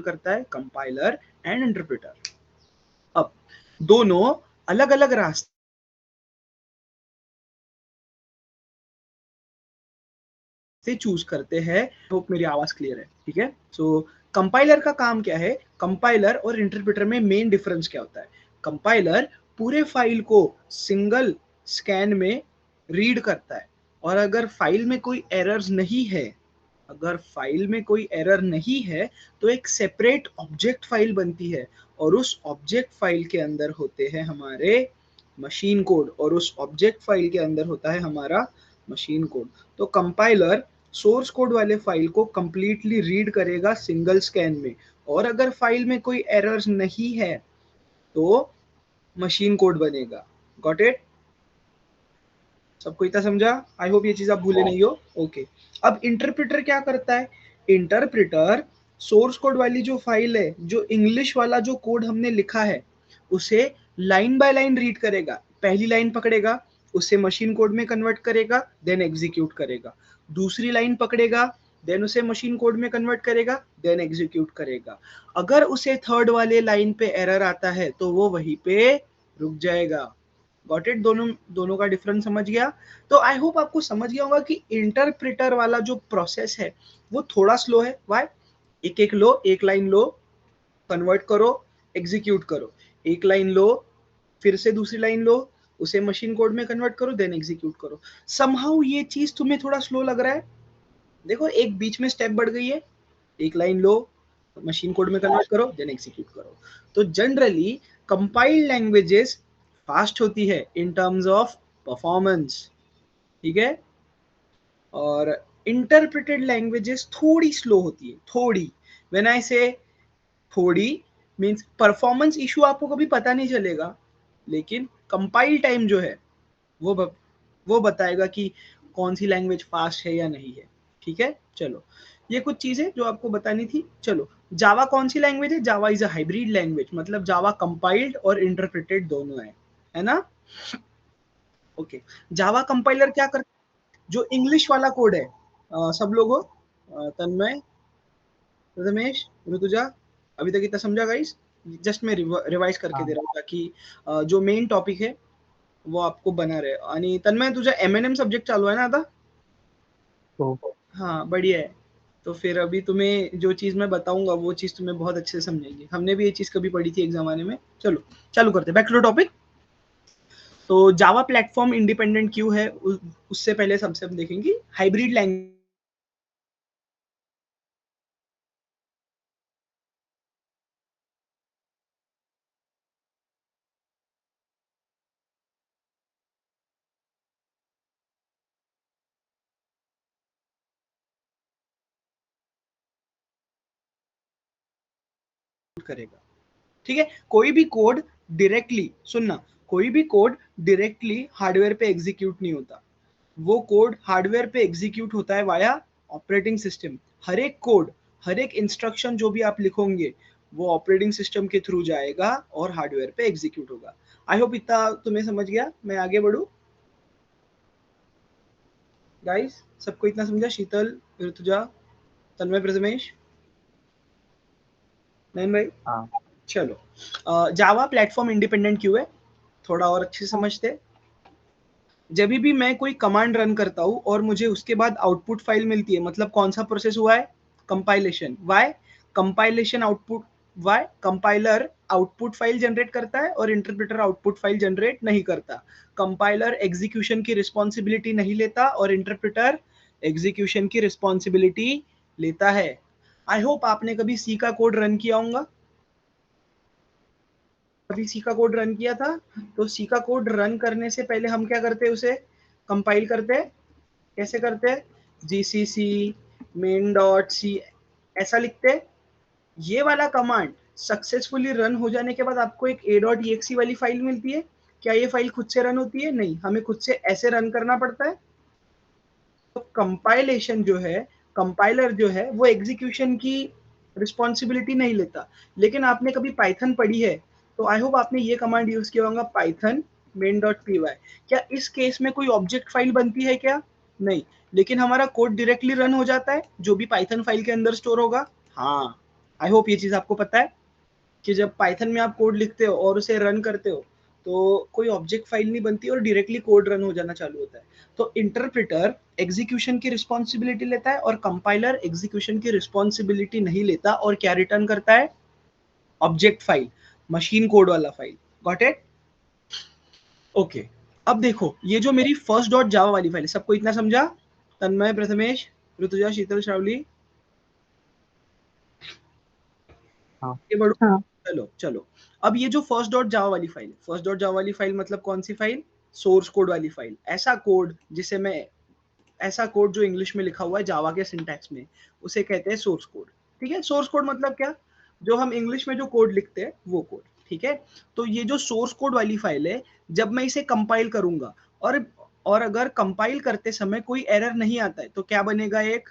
करता है? Compiler and interpreter. अब दोनों अलग अलग रास्ते चूज करते हैं। होप मेरी आवाज क्लियर है, ठीक है। सो कंपाइलर का काम क्या है? कंपाइलर और इंटरप्रेटर में मेन डिफरेंस क्या होता है? कंपाइलर पूरे फाइल को सिंगल स्कैन में रीड करता है, और अगर फाइल में कोई एरर्स नहीं है, अगर फाइल में कोई एरर नहीं है, तो एक सेपरेट ऑब्जेक्ट फाइल बनती है, और उस ऑब्जेक्ट फाइल के अंदर होते हैं हमारे मशीन कोड, और उस ऑब्जेक्ट फाइल के अंदर होता है हमारा मशीन कोड। तो कंपाइलर सोर्स कोड वाले फाइल को कंप्लीटली रीड करेगा सिंगल स्कैन में, और अगर फाइल में कोई एरर्स नहीं है तो मशीन कोड बनेगा। Got it? सबको इतना समझा? आई होप ये चीज आप भूले नहीं हो। ओके। अब इंटरप्रेटर क्या करता है? इंटरप्रेटर सोर्स कोड वाली जो फाइल है, जो इंग्लिश वाला जो कोड हमने लिखा है, उसे लाइन बाय लाइन रीड करेगा। पहली लाइन पकड़ेगा, उसे मशीन कोड में कन्वर्ट करेगा, देन एग्जीक्यूट करेगा। दूसरी लाइन पकड़ेगा, देन उसे मशीन कोड में कन्वर्ट करेगा, देन एग्जीक्यूट करेगा। अगर उसे थर्ड वाले लाइन पे एरर आता है तो वो वहीं पे रुक जाएगा। Got it? दोनों दोनों का डिफरेंस समझ गया? तो आई होप आपको समझ गया होगा कि इंटरप्रेटर वाला जो प्रोसेस है वो थोड़ा स्लो है। वाई? एक एक लो, एक लाइन लो, कन्वर्ट करो, एग्जीक्यूट करो, एक लाइन लो, फिर से दूसरी लाइन लो, उसे मशीन कोड में कन्वर्ट करो, देन एग्जीक्यूट करो। समहाउ ये चीज तुम्हें थोड़ा स्लो लग रहा है? देखो, एक बीच में स्टेप बढ़ गई है, एक लाइन लो, मशीन कोड में कन्वर्ट करो, देन एग्जीक्यूट करो। तो जनरली कंपाइल्ड लैंग्वेजेस फास्ट होती है इन टर्म्स ऑफ परफॉर्मेंस, ठीक है, और इंटरप्रेटेड लैंग्वेजेस थोड़ी स्लो होती है, थोड़ी। व्हेन आई से थोड़ी, मींस परफॉर्मेंस इशू आपको कभी पता नहीं चलेगा, लेकिन कंपाइल टाइम जो है वो बताएगा कि कौन सी लैंग्वेज फास्ट है या नहीं है, ठीक है। चलो, ये कुछ चीजें जो आपको बतानी थी। चलो, जावा कौन सी लैंग्वेज है? Java is a hybrid language, मतलब जावा कंपाइल्ड और इंटरप्रेटेड दोनों है ना? ओके। जावा कंपाइलर क्या करता है? जो इंग्लिश वाला कोड है, सब लोगों, तन्मय, रमेश, ऋतुजा, अभी तक इतना समझा गाइस? जस्ट मैं रिवाइज करके दे रहा हूँ ताकि जो मेन टॉपिक है वो आपको बना रहे। आणि तन्मय, तुझा एमएनएम सब्जेक्ट चालू आहे ना आता? तो हाँ, बढ़िया है। तो फिर अभी तुम्हें जो चीज मैं बताऊंगा वो चीज तुम्हें बहुत अच्छे से समझेगी। हमने भी ये चीज कभी पढ़ी थी एक जमाने में। चलो, चालू करते, बैक टू टॉपिक। तो जावा प्लेटफॉर्म इंडिपेंडेंट क्यों है, उससे पहले सबसे हम देखेंगे हाइब्रिड लैंग्वेज करेगा, ठीक है। कोई भी कोड डायरेक्टली, सुनना, कोई भी कोड डायरेक्टली हार्डवेयर पे एग्जीक्यूट नहीं होता। वो कोड हार्डवेयर पे एग्जीक्यूट होता है वाया ऑपरेटिंग सिस्टम। हर एक कोड, हर एक इंस्ट्रक्शन जो भी आप लिखोगे वो ऑपरेटिंग सिस्टम के थ्रू जाएगा और हार्डवेयर पे एग्जीक्यूट होगा। आई होप इतना तुम्हें समझ गया। मैं आगे बढ़ू गाइस? सबको इतना समझा? शीतल, ऋतुजा, तन्मय, प्रथमेश, नयन भाई? हाँ, चलो, जावा प्लेटफॉर्म इंडिपेंडेंट क्यों है, थोड़ा और अच्छे से समझते। जब भी मैं कोई कमांड रन करता हूँ और मुझे उसके बाद आउटपुट फाइल मिलती है, मतलब कौन सा प्रोसेस हुआ है? Compilation. Why? Compilation output, why? Compiler output file generate करता है और इंटरप्रेटर आउटपुट फाइल जनरेट नहीं करता। कंपाइलर एग्जीक्यूशन की रिस्पॉन्सिबिलिटी नहीं लेता और इंटरप्रेटर एग्जीक्यूशन की रिस्पॉन्सिबिलिटी लेता है। आई होप आपने कभी सी का कोड रन किया होगा। कभी सी का कोड रन किया था? तो सी का कोड रन करने से पहले हम क्या करते हैं? उसे कंपाइल करते हैं। कैसे करते हैं? जीसीसी मेन डॉट सी ऐसा लिखते हैं। ये वाला कमांड सक्सेसफुली रन हो जाने के बाद आपको एक a.exe वाली फाइल मिलती है। क्या ये फाइल खुद से रन होती है? नहीं, हमें खुद से ऐसे रन करना पड़ता है। तो कंपाइलेशन जो है, कंपाइलर जो है, वो एग्जीक्यूशन की रिस्पॉन्सिबिलिटी नहीं लेता। लेकिन आपने कभी पाइथन पढ़ी है तो आई होप आपने ये कमांड यूज किया होगा, Python main dot P Y. क्या इस केस में कोई ऑब्जेक्ट फाइल बनती है क्या? नहीं, लेकिन हमारा कोड डायरेक्टली रन हो जाता है जो भी पाइथन फाइल के अंदर स्टोर होगा। हाँ, आई होप ये चीज आपको पता है कि जब पाइथन में आप कोड लिखते हो और उसे रन करते हो तो कोई ऑब्जेक्ट फाइल नहीं बनती और डायरेक्टली कोड रन हो जाना चालू होता है। तो इंटरप्रेटर एग्जीक्यूशन की रिस्पॉन्सिबिलिटी लेता है और कंपाइलर एग्जीक्यूशन की रिस्पॉन्सिबिलिटी नहीं लेता और क्या रिटर्न करता है? ऑब्जेक्ट फाइल, मशीन कोड वाला फाइल। Got it? ओके, अब देखो ये जो मेरी फर्स्ट डॉट जावा वाली फाइल है, सबको इतना समझा? तन्मय, प्रथमेश, ऋतुजा, शीतल, श्रावली, हाँ ये बढ़ो। हाँ। चलो चलो, अब ये जो फर्स्ट डॉट जावा वाली फाइल, फर्स्ट डॉट जावा वाली फाइल मतलब कौन सी फाइल? सोर्स कोड वाली फाइल। ऐसा कोड जिसे मैं, ऐसा कोड जो इंग्लिश में लिखा हुआ है जावा के सिंटैक्स में, उसे कहते हैं सोर्स कोड। ठीक है, सोर्स कोड मतलब क्या? जो हम इंग्लिश में जो कोड लिखते हैं वो कोड। ठीक है, तो ये जो सोर्स कोड वाली फाइल है, जब मैं इसे कंपाइल करूंगा और अगर कंपाइल करते समय कोई एरर नहीं आता है तो क्या बनेगा? एक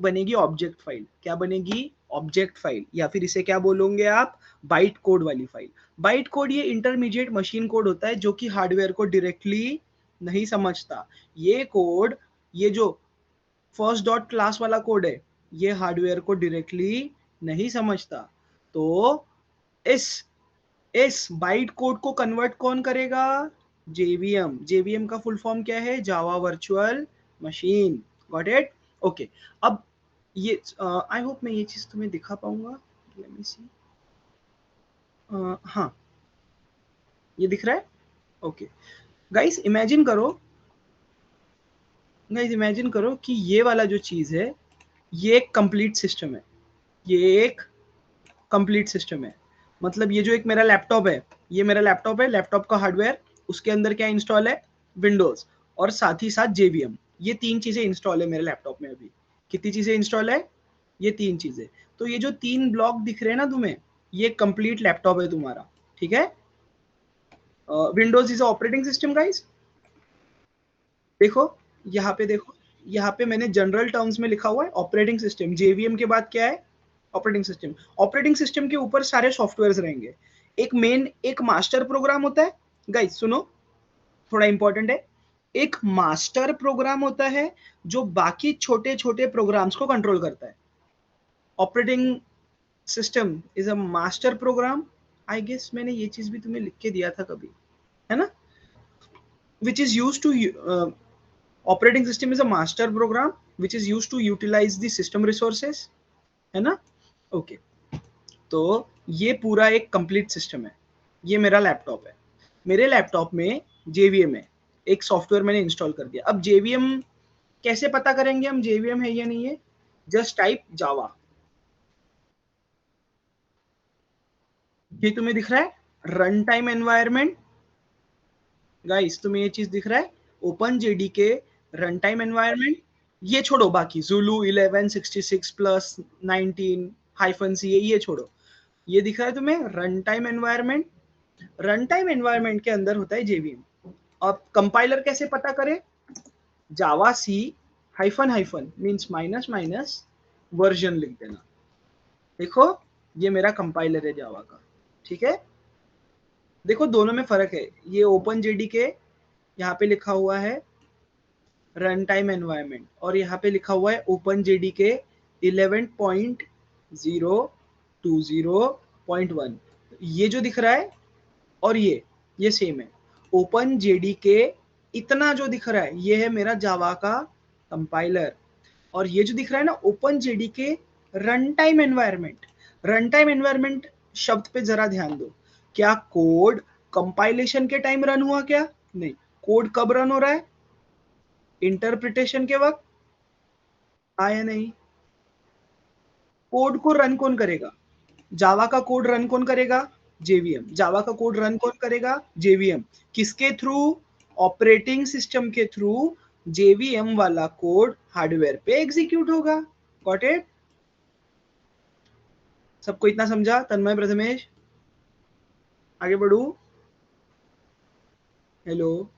बनेगी ऑब्जेक्ट फाइल। क्या बनेगी? ऑब्जेक्ट फाइल, या फिर इसे क्या बोलोगे आप? बाइट कोड वाली फाइल। बाइट कोड ये इंटरमीडिएट मशीन कोड होता है जो कि हार्डवेयर को डायरेक्टली नहीं समझता। ये कोड, ये जो फर्स्ट डॉट क्लास वाला कोड है, ये हार्डवेयर को डायरेक्टली नहीं समझता। तो इस इस बाइट कोड को कन्वर्ट कौन करेगा? जेवीएम। जेवीएम का फुल फॉर्म क्या है? Java virtual machine. Got it? Okay, अब ये आई होप मैं ये चीज तुम्हें दिखा पाऊंगा। लेट मी सी। हाँ, ये दिख रहा है? ओके गाइस, इमेजिन करो, गाइस इमेजिन करो कि ये वाला जो चीज है ये एक कंप्लीट सिस्टम है। ये एक कंप्लीट सिस्टम है। मतलब ये जो एक मेरा लैपटॉप है, ये मेरा लैपटॉप है, लैपटॉप का हार्डवेयर, उसके अंदर क्या इंस्टॉल है? विंडोज, और साथ ही साथ जेवीएम। ये तीन चीजें इंस्टॉल है मेरे लैपटॉप में अभी। कितनी चीजें इंस्टॉल है? ये तीन चीजें। तो ये जो तीन ब्लॉक दिख रहे हैं ना तुम्हें, ये कंप्लीट लैपटॉप है तुम्हारा। ठीक है, Windows is operating system guys. देखो, यहाँ पे देखो, यहाँ पे मैंने जनरल टर्म्स में लिखा हुआ है ऑपरेटिंग सिस्टम। जेवीएम के बाद क्या है? Operating system. ऑपरेटिंग सिस्टम के ऊपर सारे सॉफ्टवेयर रहेंगे। एक मेन, एक मास्टर प्रोग्राम होता है। गाइस सुनो, थोड़ा इंपॉर्टेंट है। एक मास्टर प्रोग्राम होता है जो बाकी छोटे छोटे प्रोग्राम्स को कंट्रोल करता है। Operating system is a master program. I guess मैंने ये चीज भी तुम्हें लिख के दिया था कभी, है ना? Which is use to operating system is a master program which is use to utilize the system resources, है ना? ओके, तो ये पूरा एक कंप्लीट सिस्टम है। ये मेरा लैपटॉप है, मेरे लैपटॉप में जेवीएम है, एक सॉफ्टवेयर मैंने इंस्टॉल कर दिया। अब जेवीएम कैसे पता करेंगे हम जेवीएम है या नहीं है? जस्ट टाइप जावा। ये तुम्हें दिख रहा है रन टाइम एनवायरमेंट? गाइस तुम्हें ये चीज दिख रहा है? Open JDK run time environment. ये छोड़ो, बाकी जुलू 1166 प्लस 19 हाइफन सी, ये छोड़ो। ये दिख रहा है तुम्हें run time environment? Run time environment के अंदर होता है जेवीएम। अब कंपाइलर कैसे पता करे? Java C hyphen hyphen means minus minus version लिख देना। देखो, ये मेरा कंपाइलर है जावा का। ठीक है, देखो दोनों में फर्क है। ये ओपन जेडीके, यहाँ पे लिखा हुआ है रन टाइम एनवायरमेंट, और यहाँ पे लिखा हुआ है ओपन जेडीके 11.020.1। ये जो दिख रहा है और ये सेम है। ओपन जेडीके इतना जो दिख रहा है ये है मेरा जावा का कंपाइलर, और ये जो दिख रहा है ना open JDK run time environment. Run time environment शब्द पे जरा ध्यान दो। क्या कोड कंपाइलेशन के टाइम रन हुआ? क्या नहीं, कोड कब रन हो रहा है? इंटरप्रिटेशन के वक्त। आया नहीं? कोड को रन कौन करेगा? जावा का कोड रन कौन करेगा? जेवीएम। जावा का कोड रन कौन करेगा? जेवीएम। किसके थ्रू? ऑपरेटिंग सिस्टम के थ्रू जेवीएम वाला कोड हार्डवेयर पे एग्जीक्यूट होगा। Got it? सबको इतना समझा? तन्मय, प्रथमेश, आगे बढ़ू? हेलो,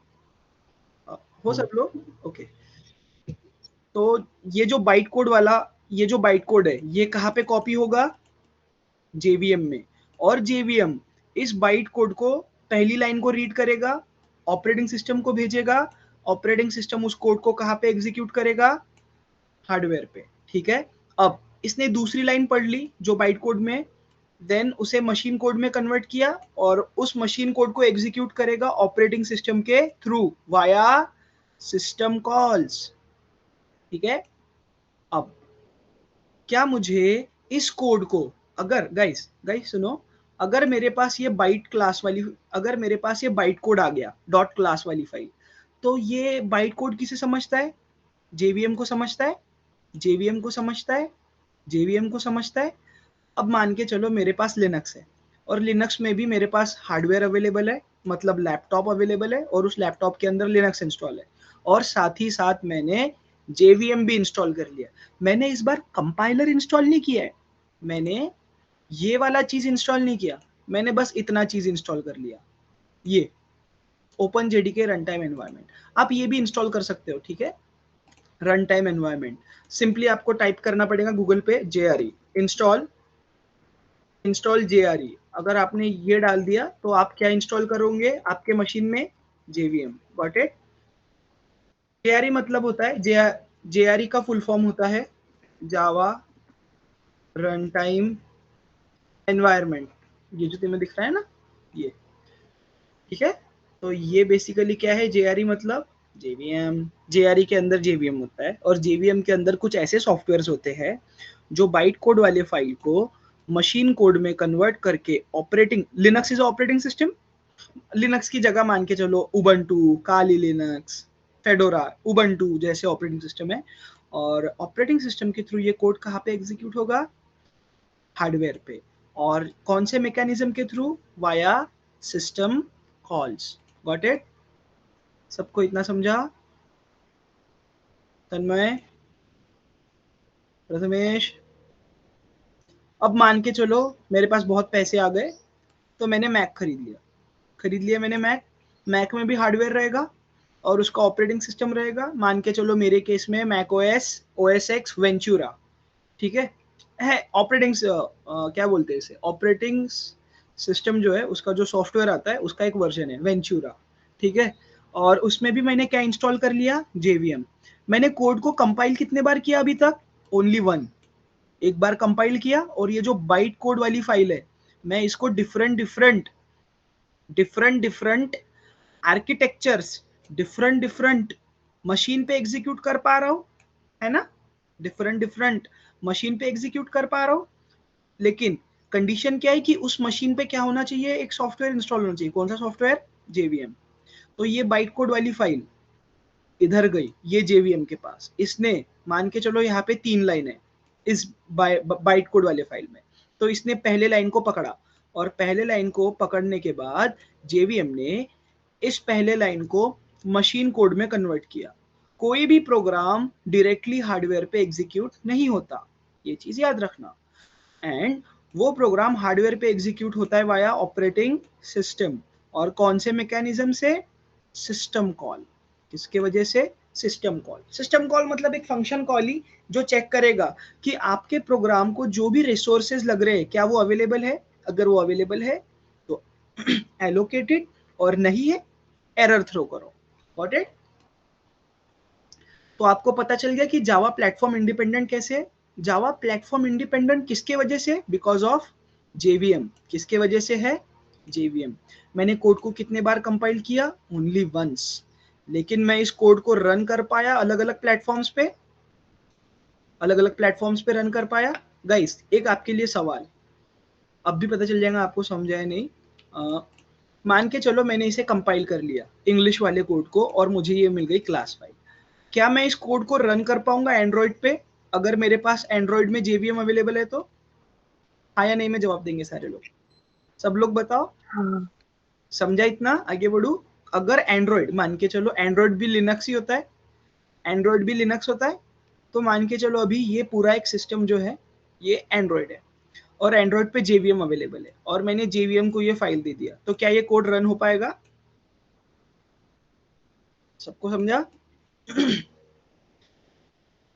हो हाँ सब लोग? ओके, तो ये जो बाइट कोड वाला, ये जो बाइट कोड है ये कहाँ पे कॉपी होगा? जेवीएम में। और जेवीएम इस बाइट कोड को, पहली लाइन को रीड करेगा, ऑपरेटिंग सिस्टम को भेजेगा, ऑपरेटिंग सिस्टम उस कोड को कहाँ पे एग्जीक्यूट करेगा? हार्डवेयर पे। ठीक है, अब इसने दूसरी लाइन पढ़ ली जो बाइट कोड में, देन उसे मशीन कोड में कन्वर्ट किया और उस मशीन कोड को एग्जीक्यूट करेगा ऑपरेटिंग सिस्टम के थ्रू वाया सिस्टम कॉल्स। ठीक है, अब क्या मुझे इस कोड को, अगर गाइस गाइस सुनो, अगर मेरे पास ये बाइट क्लास वाली, अगर मेरे पास ये बाइट कोड आ गया डॉट क्लास वाली फाइल, तो ये बाइट कोड किसे समझता है? जेवीएम को समझता है, जेवीएम को समझता है, जेवीएम को समझता है। अब मान के चलो मेरे पास लिनक्स है और लिनक्स में भी मेरे पास हार्डवेयर अवेलेबल है, मतलब लैपटॉप अवेलेबल है और उस लैपटॉप के अंदर लिनक्स इंस्टॉल है और साथ ही साथ मैंने जेवीएम भी इंस्टॉल कर लिया। मैंने इस बार कंपाइलर इंस्टॉल नहीं किया है, मैंने ये वाला चीज इंस्टॉल नहीं किया, मैंने बस इतना चीज इंस्टॉल कर लिया, ये open JDK run time environment. आप ये भी इंस्टॉल कर सकते हो। ठीक है, रन टाइम एनवायरनमेंट सिंपली आपको टाइप करना पड़ेगा गूगल पे JRE इंस्टॉल JRE। अगर आपने ये डाल दिया तो आप क्या इंस्टॉल करोगे आपके मशीन में? JVM। Got it? JRE मतलब होता है, JRE का फुल फॉर्म होता है जावा रन टाइम एनवायरनमेंट। ये जो तुम्हें दिख रहा है ना, ये ठीक है। तो ये बेसिकली क्या है? JRE मतलब JVM। JRE के अंदर JVM होता है और JVM के अंदर कुछ ऐसे सॉफ्टवेयर्स होते हैं जो बाइट कोड वाले फाइल को मशीन कोड में कन्वर्ट करके operating, Linux is operating system, Linux की जगह मान के चलो उबंटू, काली लिनक्स, फेडोरा, उबंटू जैसे ऑपरेटिंग सिस्टम है, और ऑपरेटिंग सिस्टम के थ्रू ये कोड कहाँ पे एग्जीक्यूट होगा? हार्डवेयर पे। और कौन से मैकेनिज्म के through? Via system calls. Got it? सबको इतना समझा? तन्मय, प्रथमेश? अब मान के चलो मेरे पास बहुत पैसे आ गए तो मैंने मैक खरीद लिया मैंने मैक में भी हार्डवेयर रहेगा और उसका ऑपरेटिंग सिस्टम रहेगा। मान के चलो मेरे केस में मैक OS X वेंचुरा। ठीक है ऑपरेटिंग क्या बोलते हैं इसे, ऑपरेटिंग सिस्टम जो है उसका जो सॉफ्टवेयर आता है उसका एक वर्जन है वेंचुरा। ठीक है, और उसमें भी मैंने क्या इंस्टॉल कर लिया? JVM। मैंने कोड को कंपाइल कितने बार किया अभी तक? ओनली वन, एक बार कंपाइल किया। और ये जो बाइट कोड वाली फाइल है, मैं इसको डिफरेंट आर्किटेक्चर्स, डिफरेंट मशीन पे एग्जीक्यूट कर पा रहा हूँ, है ना? डिफरेंट मशीन पे एग्जीक्यूट कर पा रहा हूँ, लेकिन कंडीशन क्या है कि उस मशीन पे क्या होना चाहिए? एक सॉफ्टवेयर इंस्टॉल होना चाहिए। कौन सा सॉफ्टवेयर? JVM। तो ये बाइट कोड वाली फाइल इधर गई, ये JVM के पास, इसने मान के चलो यहाँ पे 3 लाइन है इस बाइट कोड वाले फाइल में, तो इसने पहले लाइन को पकड़ा और पहले लाइन को पकड़ने के बाद JVM ने इस पहले लाइन को मशीन कोड में कन्वर्ट किया। कोई भी प्रोग्राम डायरेक्टली हार्डवेयर पे एग्जीक्यूट नहीं होता, ये चीज याद रखना। एंड वो प्रोग्राम हार्डवेयर पे एग्जीक्यूट होता है वाया ऑपरेटिंग सिस्टम। और कौन से मैकेनिज्म से? System call. किसके वजह से? System call. सिस्टम कॉल मतलब एक फंक्शन कॉल ही जो चेक करेगा कि आपके प्रोग्राम को जो भी रिसोर्सेज लग रहे हैं क्या वो अवेलेबल है। अगर वो अवेलेबल है तो एलोकेटेड, और नहीं है एरर थ्रो करो। Got it? तो आपको पता चल गया कि जावा प्लेटफॉर्म इंडिपेंडेंट कैसे है। जावा प्लेटफॉर्म इंडिपेंडेंट किसके वजह से? Because of JVM। किसके वजह से है? JVM। मैंने कोड को कितने बार कंपाइल किया? Only once. लेकिन मैं इस कोड को रन कर पाया अलग अलग प्लेटफॉर्म्स पे, रन कर पाया। गाइस एक आपके लिए सवाल, अब भी पता चल जाएगा आपको समझा है नहीं। मान के चलो मैंने इसे कंपाइल कर लिया इंग्लिश वाले कोड को और मुझे ये मिल गई क्लास फाइल। क्या मैं इस कोड को रन कर पाऊंगा एंड्रॉइड पे अगर मेरे पास एंड्रॉइड में JVM अवेलेबल है तो? हाँ या नहीं में जवाब देंगे सारे लोग, सब लोग बताओ। हाँ। समझा इतना? आगे बढ़ू। अगर एंड्रॉइड, मान के चलो एंड्रॉइड भी लिनक्स ही होता है, एंड्रॉइड भी लिनक्स होता है, तो मान के चलो अभी ये पूरा एक सिस्टम जो है ये एंड्रॉइड है और एंड्रॉइड पे JVM अवेलेबल है और मैंने JVM को ये फाइल दे दिया, तो क्या ये कोड रन हो पाएगा? सबको समझा?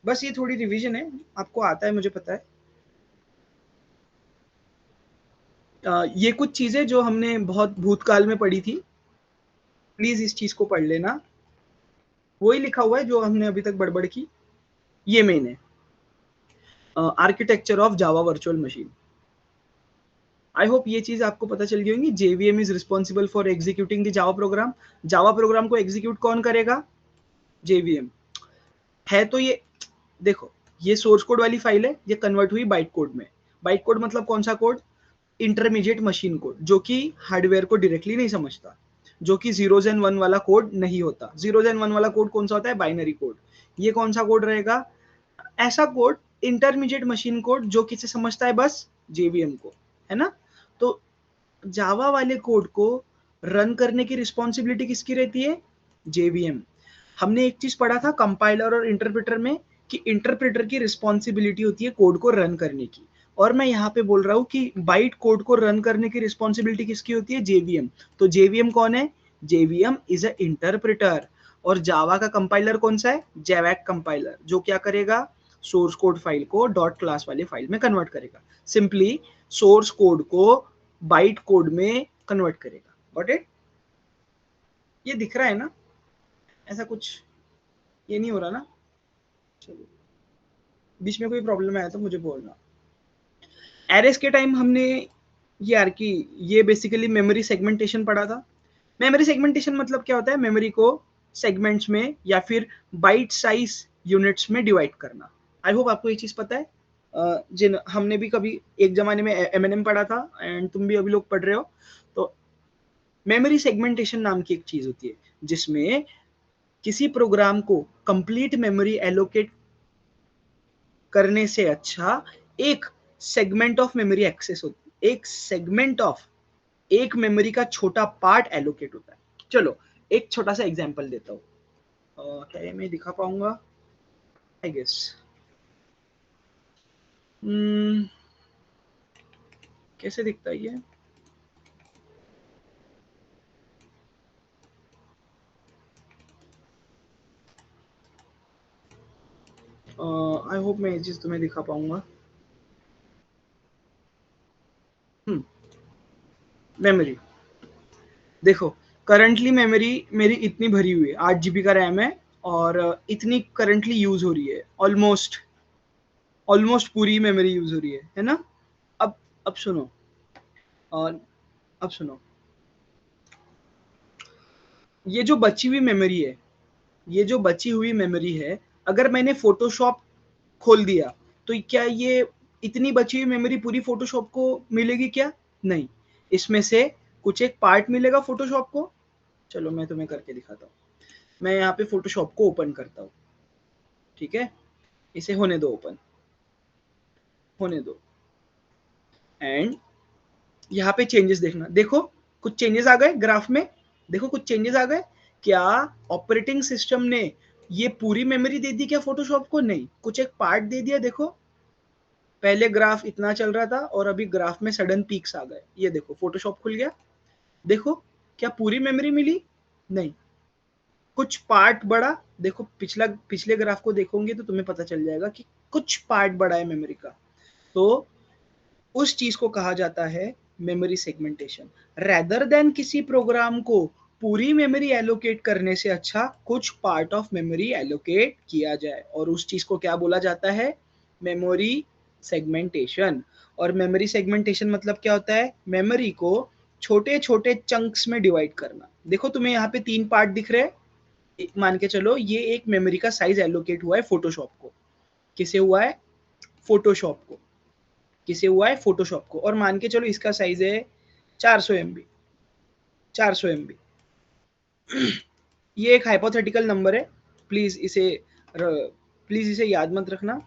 बस ये थोड़ी रिवीजन है, आपको आता है मुझे पता है। ये कुछ चीजें जो हमने बहुत भूतकाल में पढ़ी थी, प्लीज इस चीज को पढ़ लेना। वही लिखा हुआ है जो हमने अभी तक बड़बड़ की, ये मेन है। Architecture of Java virtual machine. I hope ये चीज आपको पता चल गई होंगी। JVM is responsible for executing the Java program. Java program को एग्जीक्यूट कौन करेगा? जेवीएम है। तो ये देखो, ये सोर्स कोड वाली फाइल है, ये कन्वर्ट हुई बाइट कोड में। बाइट कोड मतलब कौन सा कोड? इंटरमीडिएट मशीन कोड, जो कि हार्डवेयर को डायरेक्टली नहीं समझता, जो कि जीरोज एंड वन वाला कोड नहीं होता। जीरोज एंड वन वाला कोड कौन सा होता है? Binary code. ये कौन सा कोड रहेगा? ऐसा कोड, इंटरमीडिएट मशीन कोड, जो किसे समझता है? बस जेवीएम को, है ना। तो जावा वाले कोड को रन करने की रिस्पॉन्सिबिलिटी किसकी रहती है? जेवीएम। हमने एक चीज पढ़ा था कंपाइलर और इंटरप्रेटर में, कि इंटरप्रेटर की रिस्पॉन्सिबिलिटी होती है कोड को रन करने की, और मैं यहाँ पे बोल रहा हूँ कि बाइट कोड को रन करने की रिस्पॉन्सिबिलिटी किसकी होती है? जेवीएम। तो जेवीएम कौन है? JVM is a interpreter. और जावा का कंपाइलर कौन सा है? जैवैक कंपाइलर, जो क्या करेगा? Source code file co dot class वाली फाइल में कन्वर्ट करेगा। सिंपली सोर्स कोड को बाइट कोड में कन्वर्ट करेगा। Got it? ये दिख रहा है ना? ऐसा कुछ ये नहीं हो रहा ना? चलो, बीच में कोई प्रॉब्लम आया तो मुझे बोलना। एरेस के टाइम हमने यार की ये बेसिकली मेमोरी सेगमेंटेशन पढ़ा था। मेमोरी सेगमेंटेशन मतलब क्या होता है? मेमोरी को सेगमेंट्स में या फिर बाइट साइज यूनिट्स में डिवाइड करना। आई होप आपको ये चीज पता है। जिन हमने भी कभी एक जमाने में एमएनएम पढ़ा था, एंड तुम भी अभी लोग पढ़ रहे हो। तो मेमोरी सेगमेंटेशन नाम की एक चीज होती है, जिसमें किसी प्रोग्राम को कंप्लीट मेमोरी एलोकेट करने से अच्छा एक सेगमेंट ऑफ मेमोरी एक्सेस होती है। एक सेगमेंट ऑफ एक मेमोरी का छोटा पार्ट एलोकेट होता है। चलो एक छोटा सा एग्जांपल देता हूँ। क्या ये मैं दिखा पाऊंगा? आई गेस कैसे दिखता है ये? आई होप मैं ये चीज तुम्हें दिखा पाऊंगा। मेमोरी देखो, करंटली मेमोरी मेरी इतनी भरी हुई है, 8 GB का रैम है, और इतनी करंटली यूज हो रही है। ऑलमोस्ट ऑलमोस्ट पूरी मेमोरी यूज हो रही है ना। अब सुनो, और अब सुनो, ये जो बची हुई मेमोरी है, ये जो बची हुई मेमोरी है, अगर मैंने फोटोशॉप खोल दिया, तो क्या ये इतनी बची हुई मेमोरी पूरी फोटोशॉप को मिलेगी क्या? नहीं, इसमें से कुछ एक पार्ट मिलेगा फोटोशॉप को। चलो मैं तुम्हें करके दिखाता हूँ। मैं यहाँ पे फोटोशॉप को ओपन करता हूँ, ठीक है। इसे होने दो ओपन, होने दो। एंड यहाँ पे चेंजेस देखना, देखो कुछ चेंजेस आ गए ग्राफ में। देखो कुछ चेंजेस आ गए। क्या ऑपरेटिंग सिस्टम ने ये पूरी मेमोरी दे दी क्या फोटोशॉप को? नहीं, कुछ एक पार्ट दे दिया। देखो पहले ग्राफ इतना चल रहा था और अभी ग्राफ में सडन पीक्स आ गए। ये देखो फोटोशॉप खुल गया। देखो क्या पूरी मेमोरी मिली? नहीं, कुछ पार्ट बढ़ा। देखो पिछले ग्राफ को देखोगे तो तुम्हें पता चल जाएगा कि कुछ पार्ट बढ़ा है मेमोरी का। तो उस चीज को कहा जाता है मेमोरी सेगमेंटेशन। रेदर देन किसी प्रोग्राम को पूरी मेमोरी एलोकेट करने से अच्छा कुछ पार्ट ऑफ मेमोरी एलोकेट किया जाए, और उस चीज को क्या बोला जाता है? Memory segmentation. और मेमोरी सेगमेंटेशन मतलब क्या होता है? मेमोरी को छोटे छोटे चंक्स में डिवाइड करना। देखो तुम्हें यहाँ पे 3 पार्ट दिख रहे हैं। मान के चलो ये एक मेमोरी का साइज एलोकेट हुआ है फोटोशॉप को। किसे हुआ है? फोटोशॉप को। किसे हुआ है? फोटोशॉप को। और मान के चलो इसका साइज है 400 MB। 400 MB ये एक हाइपोथेटिकल नंबर है, प्लीज इसे प्लीज इसे याद मत रखना।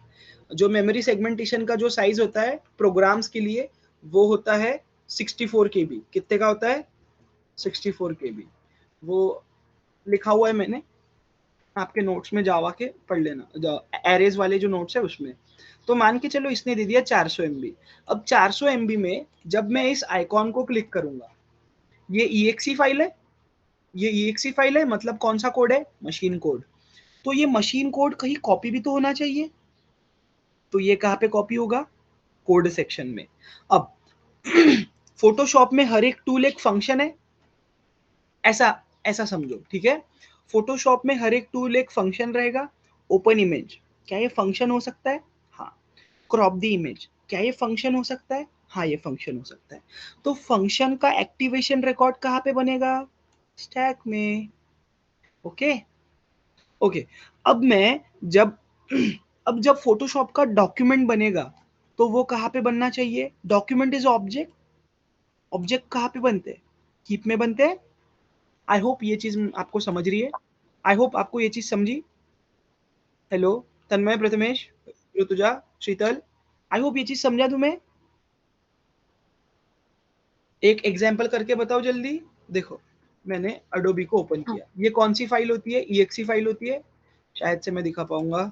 जो मेमोरी सेगमेंटेशन का जो साइज होता है प्रोग्राम्स के लिए, वो होता है 64 KB। कितने का होता है? 64 KB। वो लिखा हुआ है मैंने, आपके नोट्स में जावा के पढ़ लेना, एरेज वाले जो नोट्स है उसमें। तो मान के चलो इसने दे दिया 400 MB। अब 400 MB में जब मैं इस आइकॉन को क्लिक करूंगा, ये EXE फाइल है। ये EXE फाइल है मतलब कौन सा कोड है? Machine code. तो ये मशीन कोड कहीं कॉपी भी तो होना चाहिए। तो ये कहाँ पे कॉपी होगा? कोड सेक्शन में। अब फोटोशॉप में हर एक टूल एक फंक्शन है, ऐसा ऐसा समझो, ठीक है। फोटोशॉप में हर एक टूल एक फंक्शन रहेगा। ओपन इमेज, क्या ये फंक्शन हो सकता है? हाँ। क्रॉप द इमेज, क्या ये फंक्शन हो सकता है? हाँ, ये फंक्शन हो सकता है। तो फंक्शन का एक्टिवेशन रिकॉर्ड कहाँ पे बनेगा? स्टैक में। Okay okay. अब मैं जब अब जब फोटोशॉप का डॉक्यूमेंट बनेगा तो वो कहाँ पे बनना चाहिए? Document is object. ऑब्जेक्ट कहाँ पे बनते हैं? हीप में बनते हैं। आई होप ये चीज आपको समझ रही है। आई होप आपको ये चीज समझी। Hello Tanmay, Prathamesh, Rutuja, Sheetal, I hope ये चीज समझा तुम्हें। एक एग्जाम्पल करके बताओ जल्दी। देखो, मैंने अडोबी को ओपन हाँ। किया। ये कौन सी फाइल होती है? EXE फाइल होती है। शायद से मैं दिखा पाऊंगा।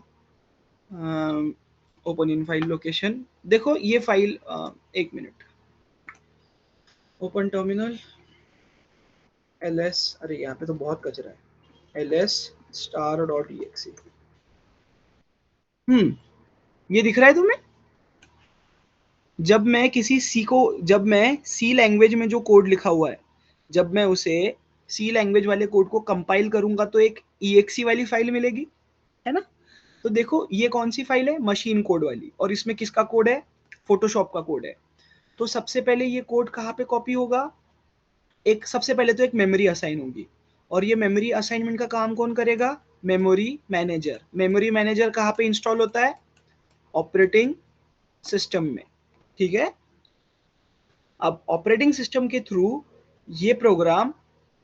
Open in file location. देखो ये फाइल, एक मिनट। ओपन टर्मिनल, ls, अरे यहाँ पे तो बहुत कचरा है। ls star.exe। ये दिख रहा है तुम्हें? जब मैं सी लैंग्वेज में जो कोड लिखा हुआ है, जब मैं उसे सी लैंग्वेज वाले कोड को कंपाइल करूंगा तो एक exe वाली फाइल मिलेगी, है ना? तो देखो ये कौन सी फाइल है? मशीन कोड वाली। और इसमें किसका कोड है? फोटोशॉप का कोड है। तो सबसे पहले ये कोड कहाँ पे कॉपी होगा? सबसे पहले तो एक मेमोरी असाइन होगी। और ये मेमोरी असाइनमेंट का काम कौन करेगा? Memory manager. मेमोरी मैनेजर कहाँ पे इंस्टॉल होता है? ऑपरेटिंग सिस्टम में। ठीक है। अब ऑपरेटिंग सिस्टम के थ्रू ये प्रोग्राम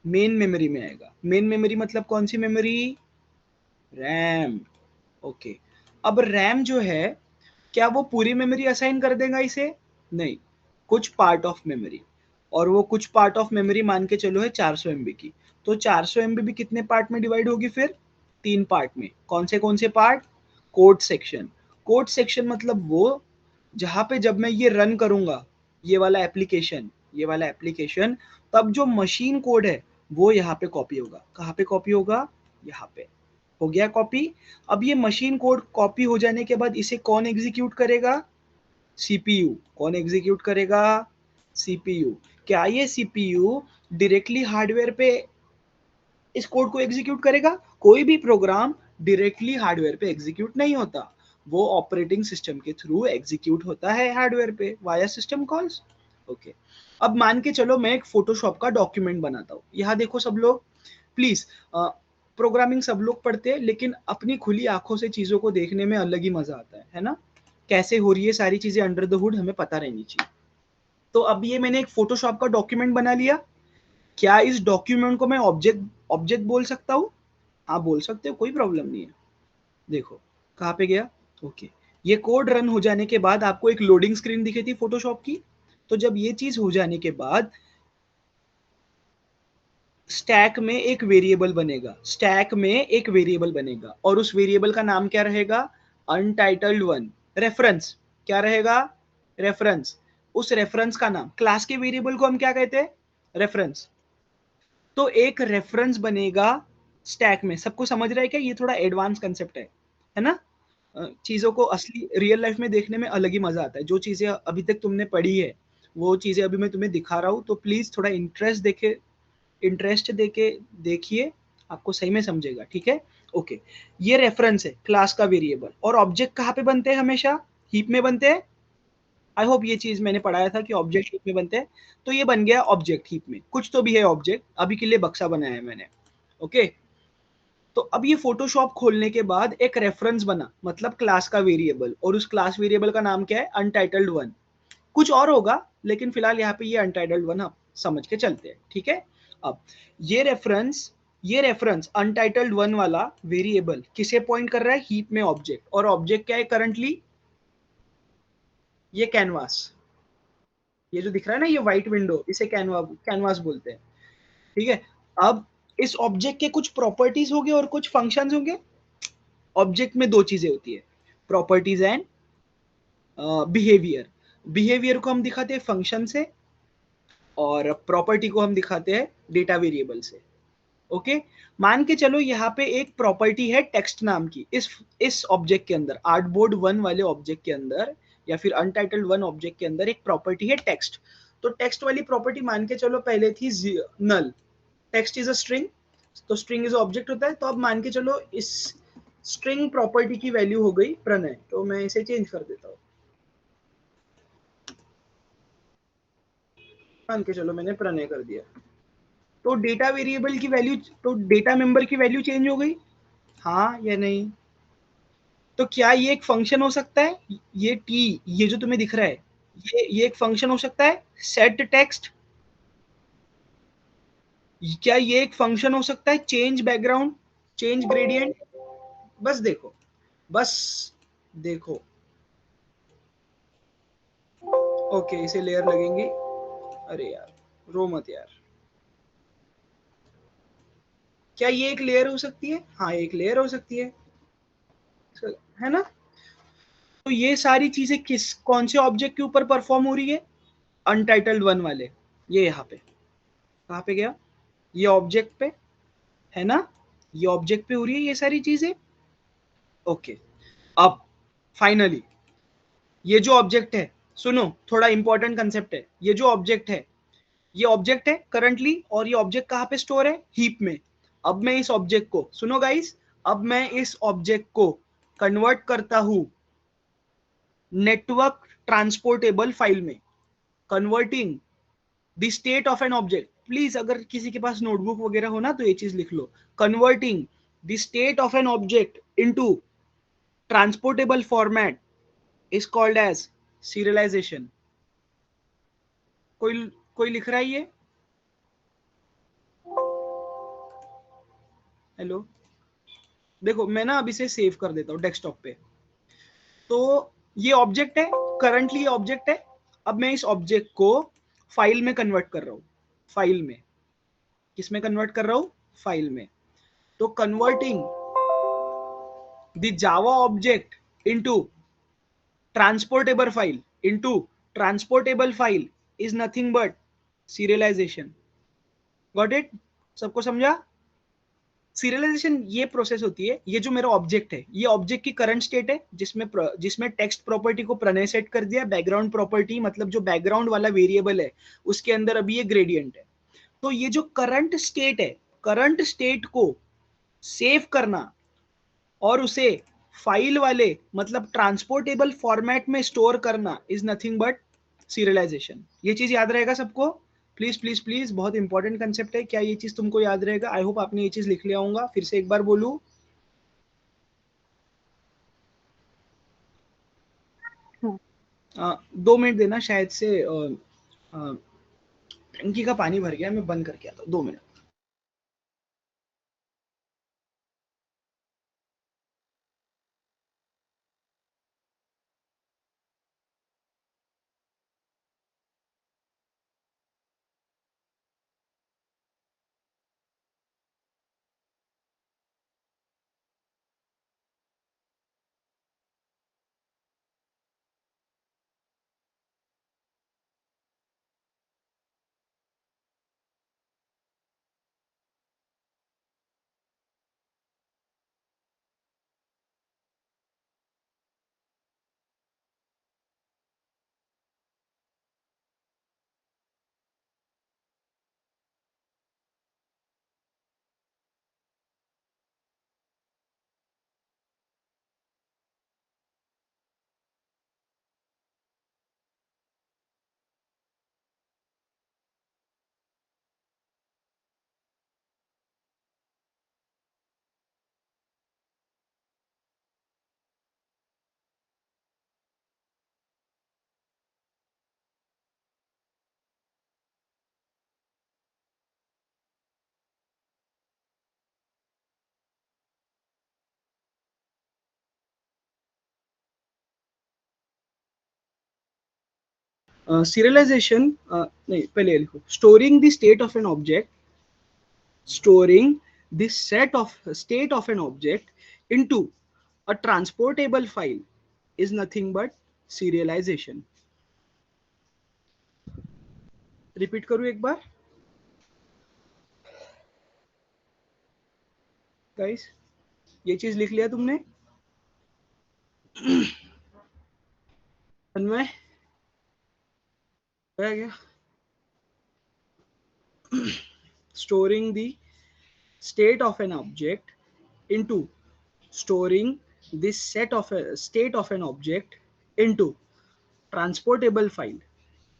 मेन मेमोरी में आएगा। मेन मेमोरी मतलब कौन सी मेमोरी? रैम। ओके। अब रैम जो है, क्या वो पूरी मेमोरी असाइन कर देगा इसे? नहीं, कुछ पार्ट ऑफ मेमोरी। और वो कुछ पार्ट ऑफ मेमोरी मान के चलो है 400 MB की। तो 400 MB भी कितने पार्ट में डिवाइड होगी फिर? 3 पार्ट में। कौन से part? Code section. Code section मतलब वो जहां पे जब मैं ये रन करूंगा, ये वाला एप्लीकेशन, तब जो मशीन कोड है वो यहाँ पे कॉपी होगा। कहाँ पे कॉपी होगा? यहाँ पे। हो गया कॉपी। अब ये मशीन कोड कॉपी हो जाने के बाद इसे कौन एग्जीक्यूट करेगा? सीपीयू। कौन एग्जीक्यूट करेगा? सीपीयू। क्या ये सीपीयू डायरेक्टली हार्डवेयर पे इस कोड को एग्जीक्यूट करेगा? कोई भी प्रोग्राम डायरेक्टली हार्डवेयर पे एग्जीक्यूट नहीं होता। वो ऑपरेटिंग सिस्टम के थ्रू एग्जीक्यूट होता है हार्डवेयर पे वाया सिस्टम कॉल्स। ओके। अब मान के चलो मैं एक फोटोशॉप का डॉक्यूमेंट बनाता हूँ। यहाँ देखो सब लोग प्लीज, प्रोग्रामिंग सब लोग पढ़ते हैं लेकिन अपनी खुली आंखों से चीजों को देखने में अलग ही मजा आता है ना? कैसे हो रही है सारी चीजें अंडर द हुड हमें पता रहनी चाहिए। तो अब ये मैंने एक फोटोशॉप का डॉक्यूमेंट बना लिया। क्या इस डॉक्यूमेंट को मैं ऑब्जेक्ट ऑब्जेक्ट बोल सकता हूँ? हाँ बोल सकते हो, कोई प्रॉब्लम नहीं है। देखो कहाँ पे गया। ओके। ये कोड रन हो जाने के बाद आपको एक लोडिंग स्क्रीन दिखी थी फोटोशॉप की। तो जब ये चीज हो जाने के बाद स्टैक में एक वेरिएबल बनेगा और उस वेरिएबल का नाम क्या रहेगा? Untitled one. रेफरेंस। क्या रहेगा? रेफरेंस। उस रेफरेंस का नाम, क्लास के वेरिएबल को हम क्या कहते हैं? रेफरेंस। तो एक रेफरेंस बनेगा स्टैक में। सबको समझ रहा है क्या? ये थोड़ा एडवांस कंसेप्ट है ना? चीजों को असली रियल लाइफ में देखने में अलग ही मजा आता है। जो चीजें अभी तक तुमने पढ़ी है वो चीजें अभी मैं तुम्हें दिखा रहा हूँ, तो प्लीज थोड़ा इंटरेस्ट देके देखिए, आपको सही में समझेगा। ठीक है। ओके। ये रेफरेंस है क्लास का वेरिएबल। और ऑब्जेक्ट कहाँ पे बनते हैं? हमेशा हीप में बनते हैं। आई होप ये चीज मैंने पढ़ाया था कि ऑब्जेक्ट हीप में बनते हैं। तो ये बन गया ऑब्जेक्ट हीप में। कुछ तो भी है ऑब्जेक्ट, अभी के लिए बक्सा बनाया है मैंने। ओके। तो अब ये फोटोशॉप खोलने के बाद एक रेफरेंस बना, मतलब क्लास का वेरिएबल। और उस क्लास वेरिएबल का नाम क्या है? Untitled one. कुछ और होगा लेकिन फिलहाल यहाँ पे ये अनटाइटल्ड वन आप समझ के चलते हैं। ठीक है। अब ये रेफरेंस अनटाइटल्ड वन वाला वेरिएबल किसे पॉइंट कर रहा है? हीप में ऑब्जेक्ट। और ऑब्जेक्ट क्या है करंटली? ये कैनवास। ये जो दिख रहा है ना, ये व्हाइट विंडो, इसे कैनवास बोलते हैं। ठीक है। अब इस ऑब्जेक्ट के कुछ प्रॉपर्टीज होंगे और कुछ फंक्शंस होंगे। ऑब्जेक्ट में दो चीजें होती है, प्रॉपर्टीज एंड बिहेवियर। बिहेवियर को हम दिखाते हैं फंक्शन से और प्रॉपर्टी को हम दिखाते हैं डेटा वेरिएबल से। ओके। मान के चलो यहाँ पे एक प्रॉपर्टी है टेक्स्ट नाम की। इस ऑब्जेक्ट के अंदर, आर्टबोर्ड वन वाले ऑब्जेक्ट के अंदर या फिर अनटाइटल्ड वन ऑब्जेक्ट के अंदर एक प्रॉपर्टी है टेक्स्ट। तो टेक्स्ट वाली प्रॉपर्टी मान के चलो पहले थी नल। टेक्स्ट इज अ स्ट्रिंग, तो स्ट्रिंग इज ऑब्जेक्ट होता है। तो अब मान के चलो इस स्ट्रिंग प्रॉपर्टी की वैल्यू हो गई प्रणय, तो मैं इसे चेंज कर देता हूँ। मान के चलो मैंने प्रणय कर दिया, तो डेटा वेरिएबल की वैल्यू, तो डेटा मेंबर की वैल्यू चेंज हो गई, हाँ या नहीं? तो क्या ये एक फंक्शन हो सकता है? ये टी, ये जो तुम्हें दिख रहा है, ये एक फंक्शन हो सकता है? सेट टेक्स्ट, क्या ये एक फंक्शन हो सकता है? चेंज बैकग्राउंड, चेंज ग्रेडियंट, बस देखो, बस देखो। ओके, इसे लेयर लगेंगी। अरे यार, रो मत यार। क्या ये एक लेयर हो सकती है? हाँ, एक लेयर हो सकती है ना? तो ये सारी चीजें किस, कौन से ऑब्जेक्ट के ऊपर परफॉर्म हो रही है? अनटाइटल्ड वन वाले, ये यहाँ पे, कहाँ पे गया? ये ऑब्जेक्ट पे, है ना? ये ऑब्जेक्ट पे हो रही है ये सारी चीजें। ओके, अब फाइनली ये जो ऑब्जेक्ट है, सुनो, थोड़ा इंपॉर्टेंट कंसेप्ट है। ये जो ऑब्जेक्ट है, ये ऑब्जेक्ट है करंटली, और ये ऑब्जेक्ट कहाँ पे स्टोर है? हीप में। अब मैं इस ऑब्जेक्ट को, सुनो गाइस, अब मैं इस ऑब्जेक्ट को कन्वर्ट करता हूं नेटवर्क ट्रांसपोर्टेबल फाइल में। Converting the state of an object, please अगर किसी के पास नोटबुक वगैरह हो ना तो ये चीज लिख लो। Converting the state of an object into transportable format is called as serialization. कोई कोई लिख रहा है ये? हेलो, देखो मैं ना अब इसे सेव कर देता हूँ डेस्कटॉप पे। तो ये ऑब्जेक्ट है, करंटली ये ऑब्जेक्ट है। अब मैं इस ऑब्जेक्ट को फाइल में कन्वर्ट कर रहा हूँ। फाइल में, किस में कन्वर्ट कर रहा हूँ? फाइल में। तो converting the Java object into transportable file, into transportable file is nothing but serialisation. Got it? सबको समझा? सीरियलाइजेशन ये प्रोसेस होती है, ये जो मेरा ऑब्जेक्ट है, ये ऑब्जेक्ट की करंट स्टेट है, जिसमें टेक्स्ट प्रॉपर्टी को प्रणय सेट कर दिया, बैकग्राउंड प्रॉपर्टी मतलब जो बैकग्राउंड वाला वेरिएबल है उसके अंदर अभी ये ग्रेडियंट है। तो ये जो करंट स्टेट है, करंट स्टेट को सेव करना और उसे फाइल वाले मतलब ट्रांसपोर्टेबल फॉर्मेट में स्टोर करना इज नथिंग बट सीरियलाइजेशन। ये चीज याद रहेगा सबको? प्लीज प्लीज प्लीज, बहुत इंपॉर्टेंट कंसेप्ट है। क्या ये चीज तुमको याद रहेगा? आई होप आपने ये चीज लिख लिया होगा। फिर से एक बार बोलूं? 2 मिनट देना, शायद से टंकी का पानी भर गया, मैं बंद करके आता हूँ, 2 मिनट। सीरियलाइजेशन नहीं, पहले लिखो, storing the state of an object, storing the set of state of an object into a transportable file is nothing but serialization. Repeat करूं एक बार गाइस? ये चीज लिख लिया तुमने? अन्वय हो गया? storing the state of an object into storing this set of a state of an object into transportable file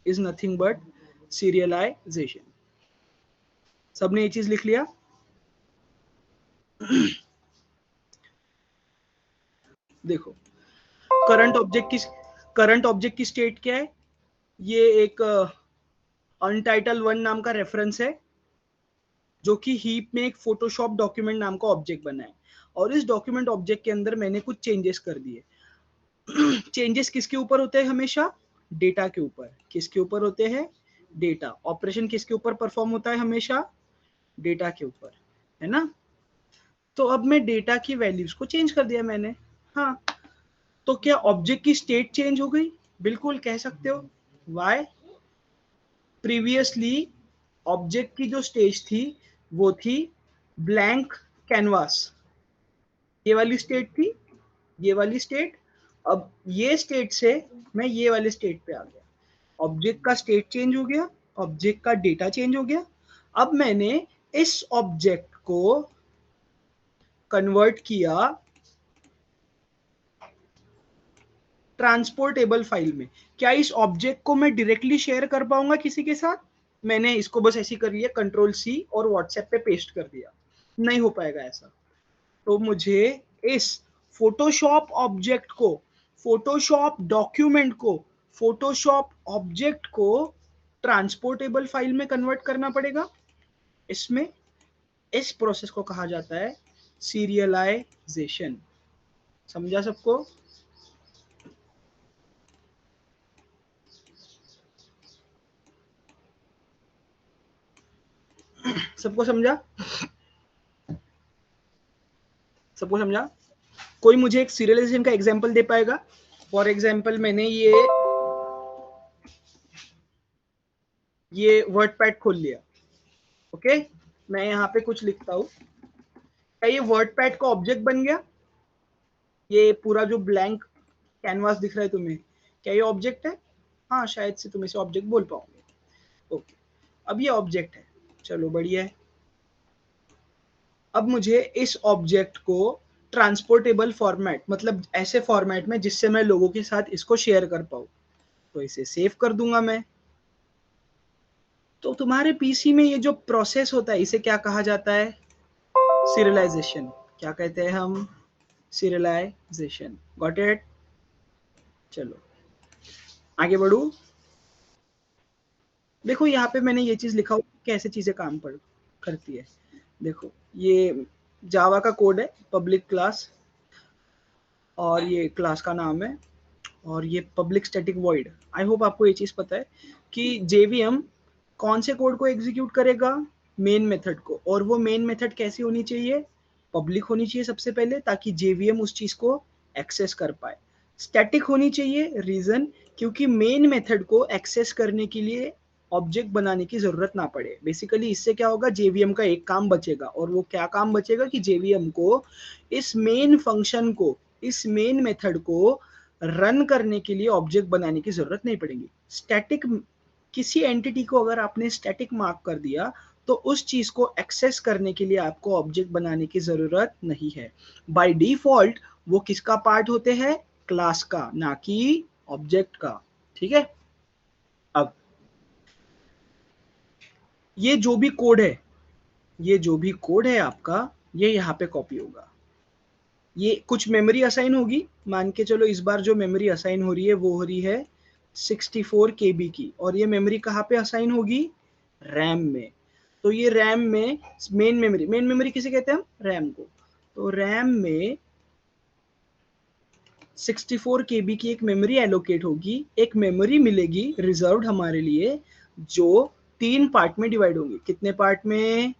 is nothing but serialisation. सबने ये चीज लिख लिया? देखो करंट ऑब्जेक्ट की स्टेट क्या है? ये एक अनटाइटल 1 नाम का रेफरेंस है जो कि हीप में एक फोटोशॉप डॉक्यूमेंट नाम का ऑब्जेक्ट बना है, और इस डॉक्यूमेंट ऑब्जेक्ट के अंदर मैंने कुछ चेंजेस कर दिए। चेंजेस किसके ऊपर होते हैं? हमेशा डेटा के ऊपर। किसके ऊपर होते हैं? डेटा। ऑपरेशन किसके ऊपर परफॉर्म होता है? हमेशा डेटा के ऊपर, है ना? तो अब मैं डेटा की वैल्यूज को चेंज कर दिया मैंने। हाँ, तो क्या ऑब्जेक्ट की स्टेट चेंज हो गई? बिल्कुल कह सकते हो। वाई? प्रीवियसली ऑब्जेक्ट की जो स्टेज थी वो थी ब्लैंक कैनवास। ये वाली स्टेट थी, ये वाली स्टेट। अब ये स्टेट से मैं ये वाले स्टेट पे आ गया। ऑब्जेक्ट का स्टेट चेंज हो गया, ऑब्जेक्ट का डेटा चेंज हो गया। अब मैंने इस ऑब्जेक्ट को कन्वर्ट किया ट्रांसपोर्टेबल फाइल में। क्या इस ऑब्जेक्ट को मैं डायरेक्टली शेयर कर पाऊंगा किसी के साथ? मैंने इसको बस ऐसी कर लिया, कंट्रोल सी और व्हाट्सएप पे पेस्ट कर दिया। नहीं हो पाएगा ऐसा। तो मुझे इस फोटोशॉप ऑब्जेक्ट को, फोटोशॉप डॉक्यूमेंट को, फोटोशॉप ऑब्जेक्ट को ट्रांसपोर्टेबल फाइल में कन्वर्ट करना पड़ेगा। इसमें इस प्रोसेस को कहा जाता है सीरियलाइजेशन। समझा सबको? सबको समझा? सबको समझा? कोई मुझे एक सीरियलाइजेशन का एग्जांपल दे पाएगा? फॉर एग्जांपल मैंने ये वर्डपैड खोल लिया। ओके, मैं यहाँ पे कुछ लिखता हूँ। क्या ये वर्डपैड का ऑब्जेक्ट बन गया? ये पूरा जो ब्लैंक कैनवास दिख रहा है तुम्हें, क्या ये ऑब्जेक्ट है? हाँ, शायद से तुम इसे ऑब्जेक्ट बोल पाओगे। ओके, अब ये ऑब्जेक्ट है, चलो बढ़िया है। अब मुझे इस ऑब्जेक्ट को ट्रांसपोर्टेबल फॉर्मेट, मतलब ऐसे फॉर्मेट में जिससे मैं लोगों के साथ इसको शेयर कर पाऊँ, तो इसे सेव कर दूंगा मैं। तो तुम्हारे पीसी में ये जो प्रोसेस होता है इसे क्या कहा जाता है? सीरियलाइजेशन। क्या कहते हैं हम? सीरियलाइजेशन। Got it? चलो आगे बढ़ू। देखो यहाँ पे मैंने ये चीज लिखा हुआ कैसे चीजें काम करती है। देखो ये जावा का कोड है, पब्लिक क्लास, और ये क्लास का नाम है, और ये public static void. I hope आपको ये चीज पता है कि जेवीएम कौन से कोड को एग्जीक्यूट करेगा? मेन मेथड को। और वो मेन मेथड कैसी होनी चाहिए? पब्लिक होनी चाहिए सबसे पहले, ताकि जेवीएम उस चीज को एक्सेस कर पाए। स्टैटिक होनी चाहिए, रीजन क्योंकि मेन मेथड को एक्सेस करने के लिए ऑब्जेक्ट बनाने की जरूरत ना पड़े। बेसिकली इससे क्या होगा? जेवीएम का एक काम बचेगा, और वो क्या काम बचेगा कि जेवीएम को इस मेन फंक्शन को, इस मेन मेथड को रन करने के लिए ऑब्जेक्ट बनाने की जरूरत नहीं पड़ेगी। स्टैटिक, किसी एंटिटी को अगर आपने स्टैटिक मार्क कर दिया तो उस चीज को एक्सेस करने के लिए आपको ऑब्जेक्ट बनाने की जरूरत नहीं है। बाय डिफॉल्ट वो किसका पार्ट होते हैं? क्लास का, ना कि ऑब्जेक्ट का। ठीक है? अब ये जो भी कोड है, ये जो भी कोड है आपका, ये यहाँ पे कॉपी होगा। ये कुछ मेमोरी असाइन होगी, मान के चलो इस बार जो मेमोरी असाइन हो रही है वो हो रही है 64 KB की, और ये मेमोरी कहाँ पे असाइन होगी? रैम में। तो ये रैम में मेन मेमोरी किसे कहते हैं हम? रैम को। तो रैम में 64 KB की एक मेमोरी एलोकेट होगी, एक मेमोरी मिलेगी रिजर्व्ड हमारे लिए, जो 3 पार्ट में डिवाइड होंगी। कितने पार्ट में?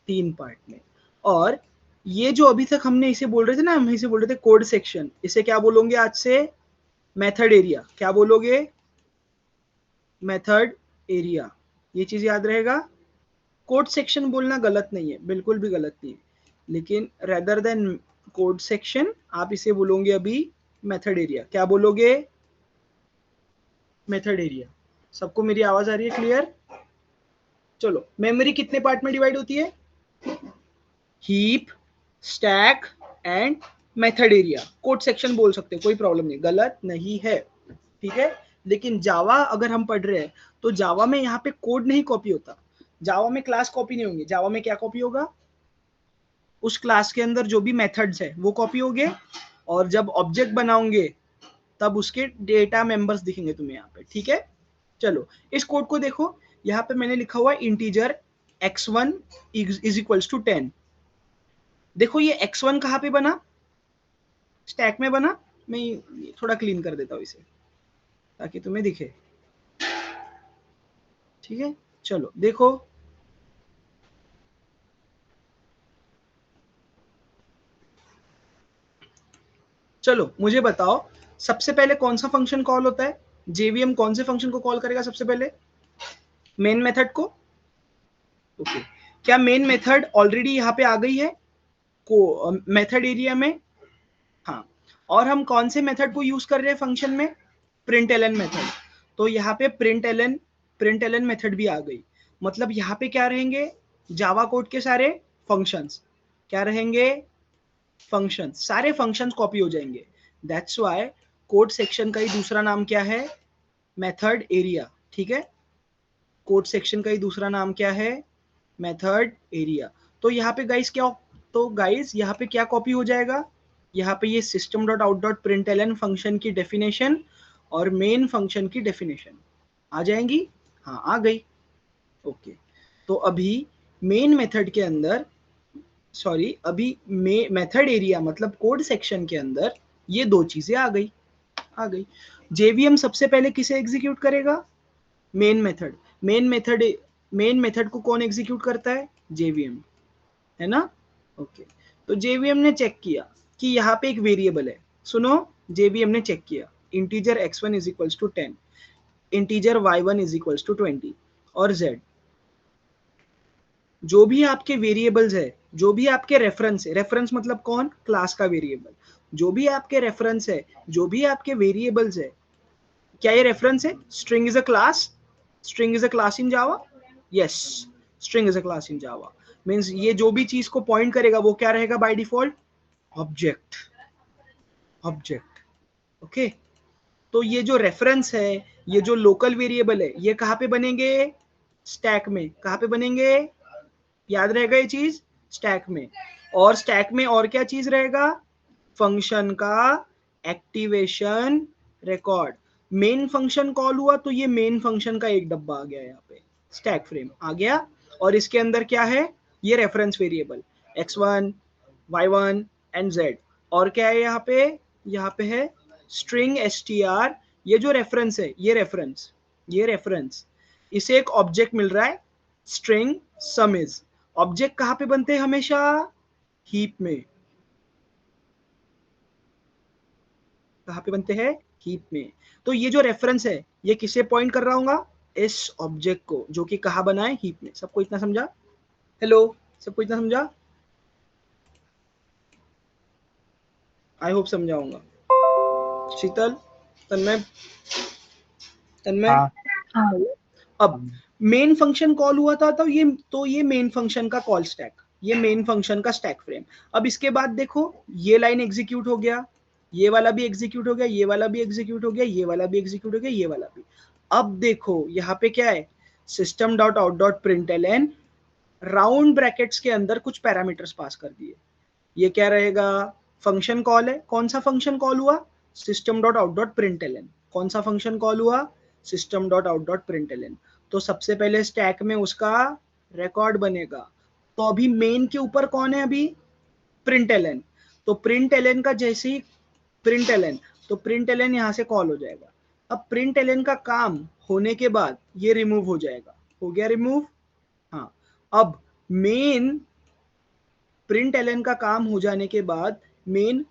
3 पार्ट में। और ये जो अभी तक हमने इसे बोल रहे थे ना, हम इसे बोल रहे थे कोड सेक्शन, इसे क्या बोलोगे आज से? Method area. क्या बोलोगे? Method area. ये चीज याद रहेगा। कोड सेक्शन बोलना गलत नहीं है, बिल्कुल भी गलत नहीं है, लेकिन रेदर देन कोड सेक्शन आप इसे बोलोगे अभी मेथड एरिया। क्या बोलोगे? Method area. सबको मेरी आवाज आ रही है क्लियर? चलो, मेमोरी कितने पार्ट में डिवाइड होती है? Heap, stack and method area. Code section बोल सकते हो, कोई प्रॉब्लम नहीं, गलत नहीं है। ठीक है? लेकिन जावा अगर हम पढ़ रहे हैं तो जावा में यहाँ पे कोड नहीं कॉपी होता, जावा में क्लास कॉपी नहीं होंगे, जावा में क्या कॉपी होगा, उस क्लास के अंदर जो भी मेथड्स है वो कॉपी होंगे, और जब ऑब्जेक्ट बनाओगे तब उसके डेटा मेंबर्स दिखेंगे तुम्हें यहाँ पे, ठीक है। चलो इस कोड को देखो, यहाँ पे मैंने लिखा हुआ है integer x1 is equals to 10। देखो ये x1 कहाँ पे बना, स्टैक में बना। मैं थोड़ा क्लीन कर देता हूँ इसे ताकि तुम्हें दिखे, ठीक है। चलो देखो, चलो मुझे बताओ सबसे पहले कौन सा फंक्शन कॉल होता है, जेवीएम कौन से फंक्शन को कॉल करेगा सबसे पहले, मेन मेथड को। ओके, क्या मेन मेथड ऑलरेडी यहाँ पे आ गई है को मेथड एरिया में, हाँ। और हम कौन से मेथड को यूज कर रहे हैं फंक्शन में, प्रिंटलन मेथड। तो यहाँ पे प्रिंटलन मेथड भी आ गई, मतलब यहाँ पे क्या रहेंगे, जावा कोड के सारे फंक्शंस क्या रहेंगे, फंक्शंस, सारे फंक्शंस कॉपी हो जाएंगे। दैट्स व्हाई कोड सेक्शन का ही दूसरा नाम क्या है, मेथड एरिया, ठीक है। कोड सेक्शन का ही दूसरा नाम क्या है, मेथड एरिया। तो यहाँ पे गाइस क्या, तो गाइस यहाँ पे क्या कॉपी हो जाएगा, यहाँ पे ये system dot out dot println function की डेफिनेशन और मेन फंक्शन की डेफिनेशन आ जाएंगी, हाँ आ गई। ओके, तो अभी मेन मेथड के अंदर, सॉरी अभी मेथड एरिया मतलब कोड सेक्शन के अंदर ये दो चीजें आ गई, आ गई। जेवीएम सबसे पहले किसे एग्जीक्यूट करेगा, मेन मेथड। मेन मेथड को कौन एग्जीक्यूट करता है, जेवीएम, है ना। ओके, तो जेवीएम ने चेक किया कि यहाँ पे एक वेरिएबल है, सुनो, जेवीएम ने चेक किया integer x1 is equals to 10, integer y1 is equals to 20 और z, जो भी आपके वेरिएबल्स है, जो भी आपके रेफरेंस है, रेफरेंस मतलब कौन, क्लास का वेरिएबल, जो भी आपके रेफरेंस है, जो भी आपके वेरिएबल्स है, क्या ये रेफरेंस है, string is a class, string is a class in Java, yes, string is a class in Java, means ये जो भी चीज को पॉइंट करेगा वो क्या रहेगा by default, object, object. Okay, तो ये जो रेफरेंस है, ये जो लोकल वेरिएबल है, ये कहाँ पे बनेंगे, स्टैक में, कहाँ पे बनेंगे, याद रहेगा ये चीज, स्टैक में। और स्टैक में और क्या चीज रहेगा, फंक्शन का activation record. Main function call हुआ तो ये मेन फंक्शन का एक डब्बा आ गया, यहाँ पे स्टैक फ्रेम आ गया, और इसके अंदर क्या है, ये reference variable x1 y1 and z, और क्या है यहाँ पे है स्ट्रिंग str, ये जो रेफरेंस है, ये रेफरेंस, ये रेफरेंस, इसे एक ऑब्जेक्ट मिल रहा है स्ट्रिंग सम इज। ऑब्जेक्ट कहाँ पे बनते हैं हमेशा, हीप में, कहाँ पे बनते हैं, हीप में। तो ये जो रेफरेंस है ये किसे पॉइंट कर रहा हूँ, इस ऑब्जेक्ट को, जो कि कहाँ बना है, हीप में। सबको इतना समझा, हेलो, सबको इतना समझा, आई होप समझाऊंगा। शीतल, तन्मय, तन्मय, हाँ। अब मेन फंक्शन कॉल हुआ था तो ये मेन फंक्शन का कॉल स्टैक, ये मेन फंक्शन का स्टैक फ्रेम। अब इसके बाद देखो ये लाइन एग्जीक्यूट हो गया, ये वाला भी एग्जीक्यूट हो गया, ये वाला भी एग्जीक्यूट हो गया, ये वाला भी एग्जीक्यूट हो गया, ये वाला भी। अब देखो यहाँ पे क्या है, system dot out dot println round brackets के अंदर कुछ पैरामीटर्स पास कर दिए। ये क्या रहेगा, फंक्शन कॉल है, कौन सा फंक्शन कॉल हुआ, system dot out dot println, कौन सा फंक्शन कॉल हुआ, system dot out dot println. तो सबसे पहले स्टैक में उसका रिकॉर्ड बनेगा, तो अभी मेन के ऊपर कौन है, अभी प्रिंटलन, तो प्रिंटलन का जैसे ही प्रिंटलन, तो प्रिंटलन यहां से कॉल हो जाएगा। अब प्रिंटलन का काम होने के बाद ये रिमूव हो जाएगा, हो गया रिमूव, हाँ। अब मेन प्रिंटलन का काम हो जाने के बाद मेन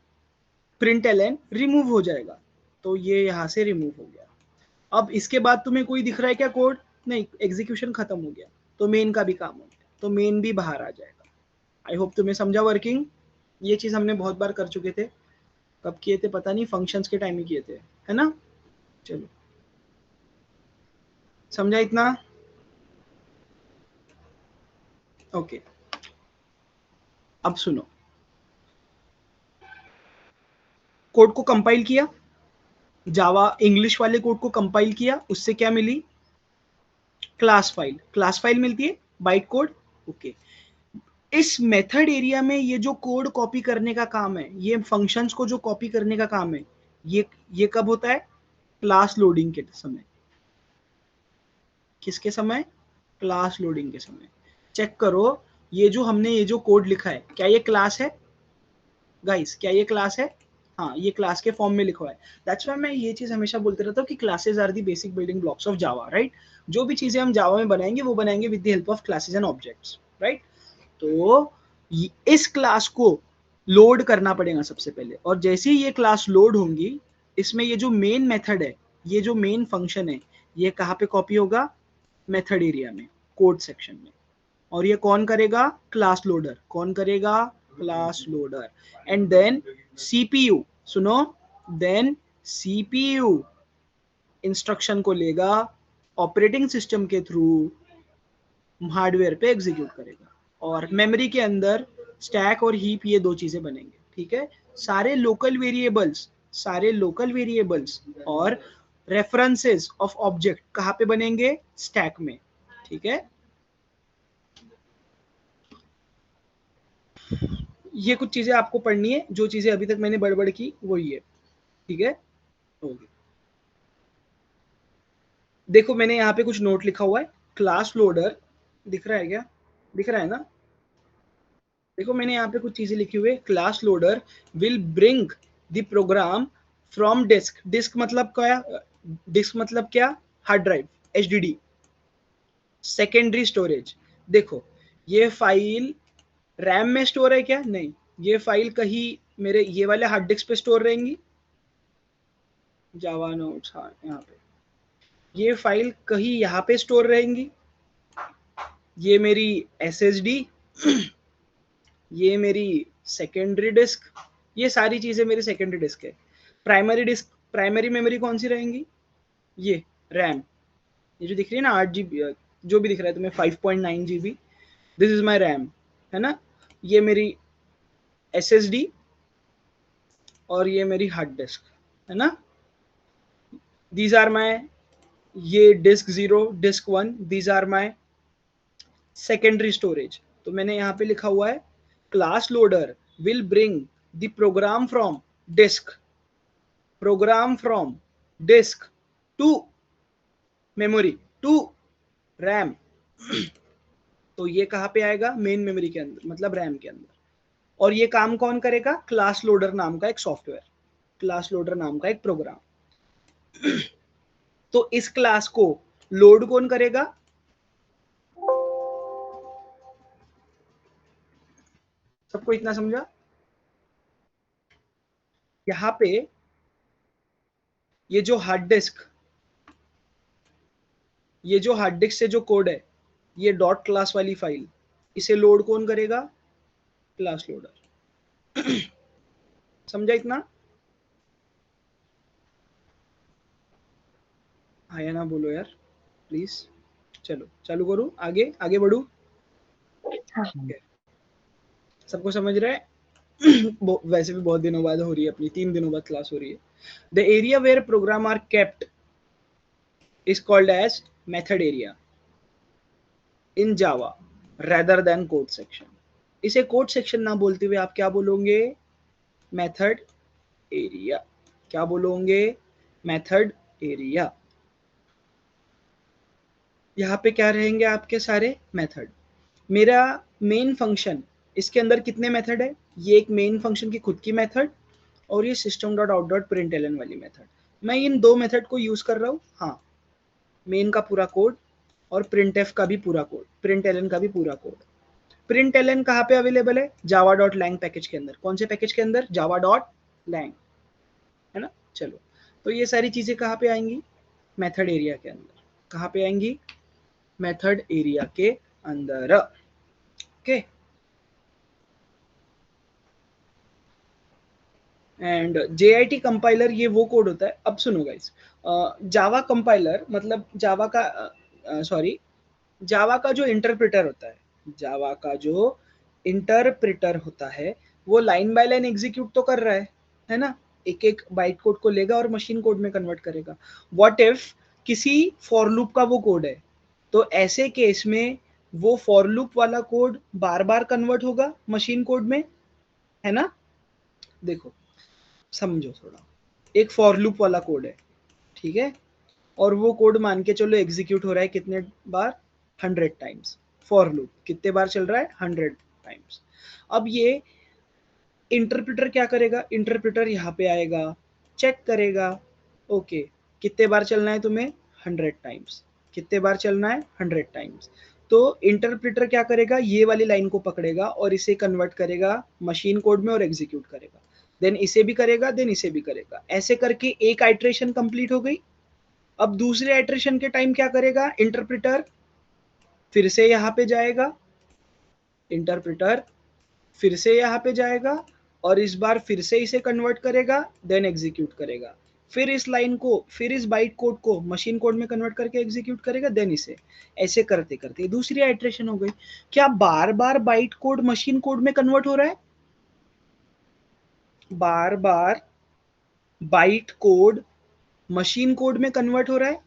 प्रिंटलन रिमूव हो जाएगा, तो ये यहां से रिमूव हो गया। अब इसके बाद तुम्हें कोई दिख रहा है क्या कोड, नहीं, एग्जीक्यूशन खत्म हो गया, तो मेन का भी काम हो गया, तो मेन भी बाहर आ जाएगा। आई होप तुम्हें समझा वर्किंग, ये चीज हमने बहुत बार कर चुके थे, कब किए थे पता नहीं, फंक्शंस के टाइम ही किए थे, है ना। चलो समझा इतना, ओके। अब सुनो, कोड को कंपाइल किया, जावा इंग्लिश वाले कोड को कंपाइल किया, उससे क्या मिली? Class file. क्लास फाइल मिलती है, बाइट कोड। ओके, इस मेथड एरिया में ये जो कोड कॉपी करने का काम है, ये फंक्शंस को जो कॉपी करने का काम है, ये कब होता है? क्लास लोडिंग के समय। किसके समय? क्लास लोडिंग के समय। चेक करो, ये जो हमने ये जो कोड लिखा है, क्या ये क्लास है गाइस? क्या ये क्लास है? हाँ, ये क्लास के फॉर्म में लिखा हुआ है। दैट्स व्हाई मैं ये चीज हमेशा बोलते रहता हूँ कि classes are the basic building blocks of Java, right? जो भी चीजें हम जावा में बनाएंगे वो बनाएंगे with the help of classes and objects, right? तो इस क्लास को लोड करना पड़ेगा सबसे पहले, और जैसे ही ये क्लास लोड होंगी, इसमें ये जो मेन मेथड है, ये जो मेन फंक्शन है, ये कहाँ पे कॉपी होगा? मेथड एरिया में, कोड सेक्शन में। और ये कौन करेगा? Class loader. कौन करेगा? Class loader. And then CPU, सुनो, देन सीपीयू इंस्ट्रक्शन को लेगा, ऑपरेटिंग सिस्टम के थ्रू हार्डवेयर पे एग्जीक्यूट करेगा, और मेमोरी के अंदर स्टैक और हीप, ये दो चीजें बनेंगे, ठीक है? सारे लोकल वेरिएबल्स और रेफरेंसेस ऑफ ऑब्जेक्ट कहाँ पे बनेंगे? स्टैक में, ठीक है? ये कुछ चीजें आपको पढ़नी है, जो चीजें अभी तक मैंने बड़बड़ की वो ये, ठीक है? ओके, देखो मैंने यहाँ पे कुछ नोट लिखा हुआ है। क्लास लोडर दिख रहा है क्या? दिख रहा है ना? देखो मैंने यहाँ पे कुछ चीजें लिखी हुई है। Class loader will bring the program from disk. Disk मतलब क्या? डिस्क मतलब क्या? Hard drive, HDD, secondary storage. देखो, ये फाइल रैम में स्टोर है क्या? नहीं, ये फाइल कहीं मेरे ये वाले हार्ड डिस्क पे स्टोर रहेंगी, जावा नोट्स, हाँ यहाँ पे। ये फाइल कहीं यहाँ पे स्टोर रहेंगी, ये मेरी एसएसडी, ये मेरी सेकेंडरी डिस्क, ये सारी चीजें मेरी सेकेंडरी डिस्क है। प्राइमरी डिस्क, प्राइमरी मेमोरी कौन सी रहेंगी? ये रैम, ये जो दिख रही है ना 8 GB, जो भी दिख रहा है तुम्हें 5.9 GB, this is my RAM, है ना? ये मेरी एसएसडी और ये मेरी हार्ड डिस्क, है ना? दीज आर माई, ये disk 0, disk 1, these are my secondary storage. तो मैंने यहाँ पे लिखा हुआ है class loader will bring the program from disk, program from disk to memory to RAM. तो ये कहाँ पे आएगा? मेन मेमोरी के अंदर, मतलब रैम के अंदर। और ये काम कौन करेगा? क्लास लोडर नाम का एक सॉफ्टवेयर, क्लास लोडर नाम का एक प्रोग्राम। तो इस क्लास को लोड कौन करेगा? सबको इतना समझा? यहाँ पे ये जो हार्ड डिस्क, ये जो हार्ड डिस्क से जो कोड है, ये डॉट क्लास वाली फाइल, इसे लोड कौन करेगा? Class loader. समझा इतना? आया ना? बोलो यार प्लीज। चलो चालू करूं, आगे आगे बढ़ू? सबको समझ रहा है? वैसे भी बहुत दिनों बाद हो रही है अपनी, 3 दिनों बाद क्लास हो रही है। The area where program are kept is called as method area in Java rather than code section. इसे कोड सेक्शन ना बोलते हुए आप क्या बोलोगे? Method area. क्या बोलोगे? Method area. यहाँ पे क्या रहेंगे आपके सारे? मेथड। मेरा मेन फंक्शन, इसके अंदर कितने मेथड है? ये एक मेन फंक्शन की खुद की मेथड, और ये system dot out dot println वाली मेथड। मैं इन दो मेथड को यूज कर रहा हूँ, हाँ, मेन का पूरा कोड और प्रिंट एफ का भी पूरा कोड, प्रिंट एलन का भी पूरा कोड। प्रिंट एलन कहाँ पे अवेलेबल है? जावा डॉट लैंग पैकेज के अंदर। कौन से पैकेज के अंदर? जावा डॉट लैंग, है ना? चलो, तो ये सारी चीजें कहाँ पे आएंगी? मेथड एरिया के अंदर। कहाँ पे आएंगी? मेथड एरिया के अंदर। ओके, एंड JIT कंपाइलर, ये वो कोड होता है। अब सुनो गाइस, जावा कंपाइलर मतलब जावा का, सॉरी, जावा का जो इंटरप्रेटर होता है, जावा का जो इंटरप्रेटर होता है, वो लाइन बाय लाइन एग्जीक्यूट तो कर रहा है ना? एक एक बाइट कोड को लेगा और मशीन कोड में कन्वर्ट करेगा। व्हाट इफ किसी फॉर लूप का वो कोड है, तो ऐसे केस में वो फॉर लूप वाला कोड बार बार कन्वर्ट होगा मशीन कोड में, है ना। देखो समझो थोड़ा, एक फॉर लूप वाला कोड है, ठीक है, और वो कोड मान के चलो एग्जीक्यूट हो रहा है कितने बार, 100 टाइम्स। फॉर लूप कितने बार चल रहा है, 100 टाइम्स। अब ये इंटरप्रेटर क्या करेगा, इंटरप्रेटर यहाँ पे आएगा, चेक करेगा, ओके कितने बार चलना है तुम्हें, 100 टाइम्स। कितने बार चलना है, 100 टाइम्स। तो इंटरप्रेटर क्या करेगा, ये वाली लाइन को पकड़ेगा और इसे कन्वर्ट करेगा मशीन कोड में और एग्जीक्यूट करेगा, देन इसे भी करेगा, देन इसे भी करेगा। ऐसे करके एक आइट्रेशन कंप्लीट हो गई। अब दूसरे आइट्रेशन के टाइम क्या करेगा इंटरप्रेटर, फिर से यहाँ पे जाएगा, इंटरप्रेटर फिर से यहाँ पे जाएगा और इस बार फिर से इसे कन्वर्ट करेगा, देन एग्जीक्यूट करेगा। फिर इस लाइन को, फिर इस बाइट कोड को मशीन कोड में कन्वर्ट करके एग्जीक्यूट करेगा, देन इसे। ऐसे करते करते दूसरी आइट्रेशन हो गई। क्या बार बार बाइट कोड मशीन कोड में कन्वर्ट हो रहा है, बार बार बाइट कोड मशीन कोड में कन्वर्ट हो रहा है,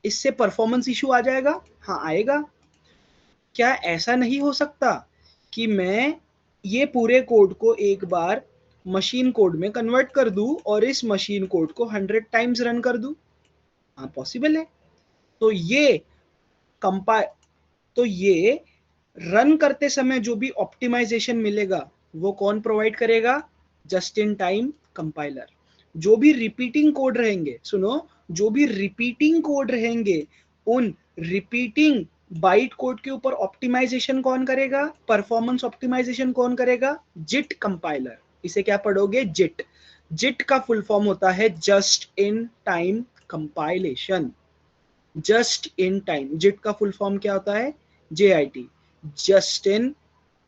इससे परफॉर्मेंस इशू आ जाएगा, हाँ आएगा। क्या ऐसा नहीं हो सकता कि मैं ये पूरे कोड को एक बार मशीन कोड में कन्वर्ट कर दूं और इस मशीन कोड को 100 टाइम्स रन कर दूं, हाँ पॉसिबल है। तो ये कंपाइल, तो ये रन करते समय जो भी ऑप्टिमाइजेशन मिलेगा वो कौन प्रोवाइड करेगा, जस्ट इन टाइम कंपाइलर। जो भी रिपीटिंग कोड रहेंगे, सुनो, जो भी रिपीटिंग कोड रहेंगे उन रिपीटिंग बाइट कोड के ऊपर ऑप्टिमाइजेशन कौन करेगा, परफॉर्मेंस ऑप्टिमाइजेशन कौन करेगा, जिट कंपाइलर। इसे क्या पढ़ोगे, जिट। जिट का फुल फॉर्म होता है just in time compilation. Just in time, JIT का फुल फॉर्म क्या होता है, JIT, just in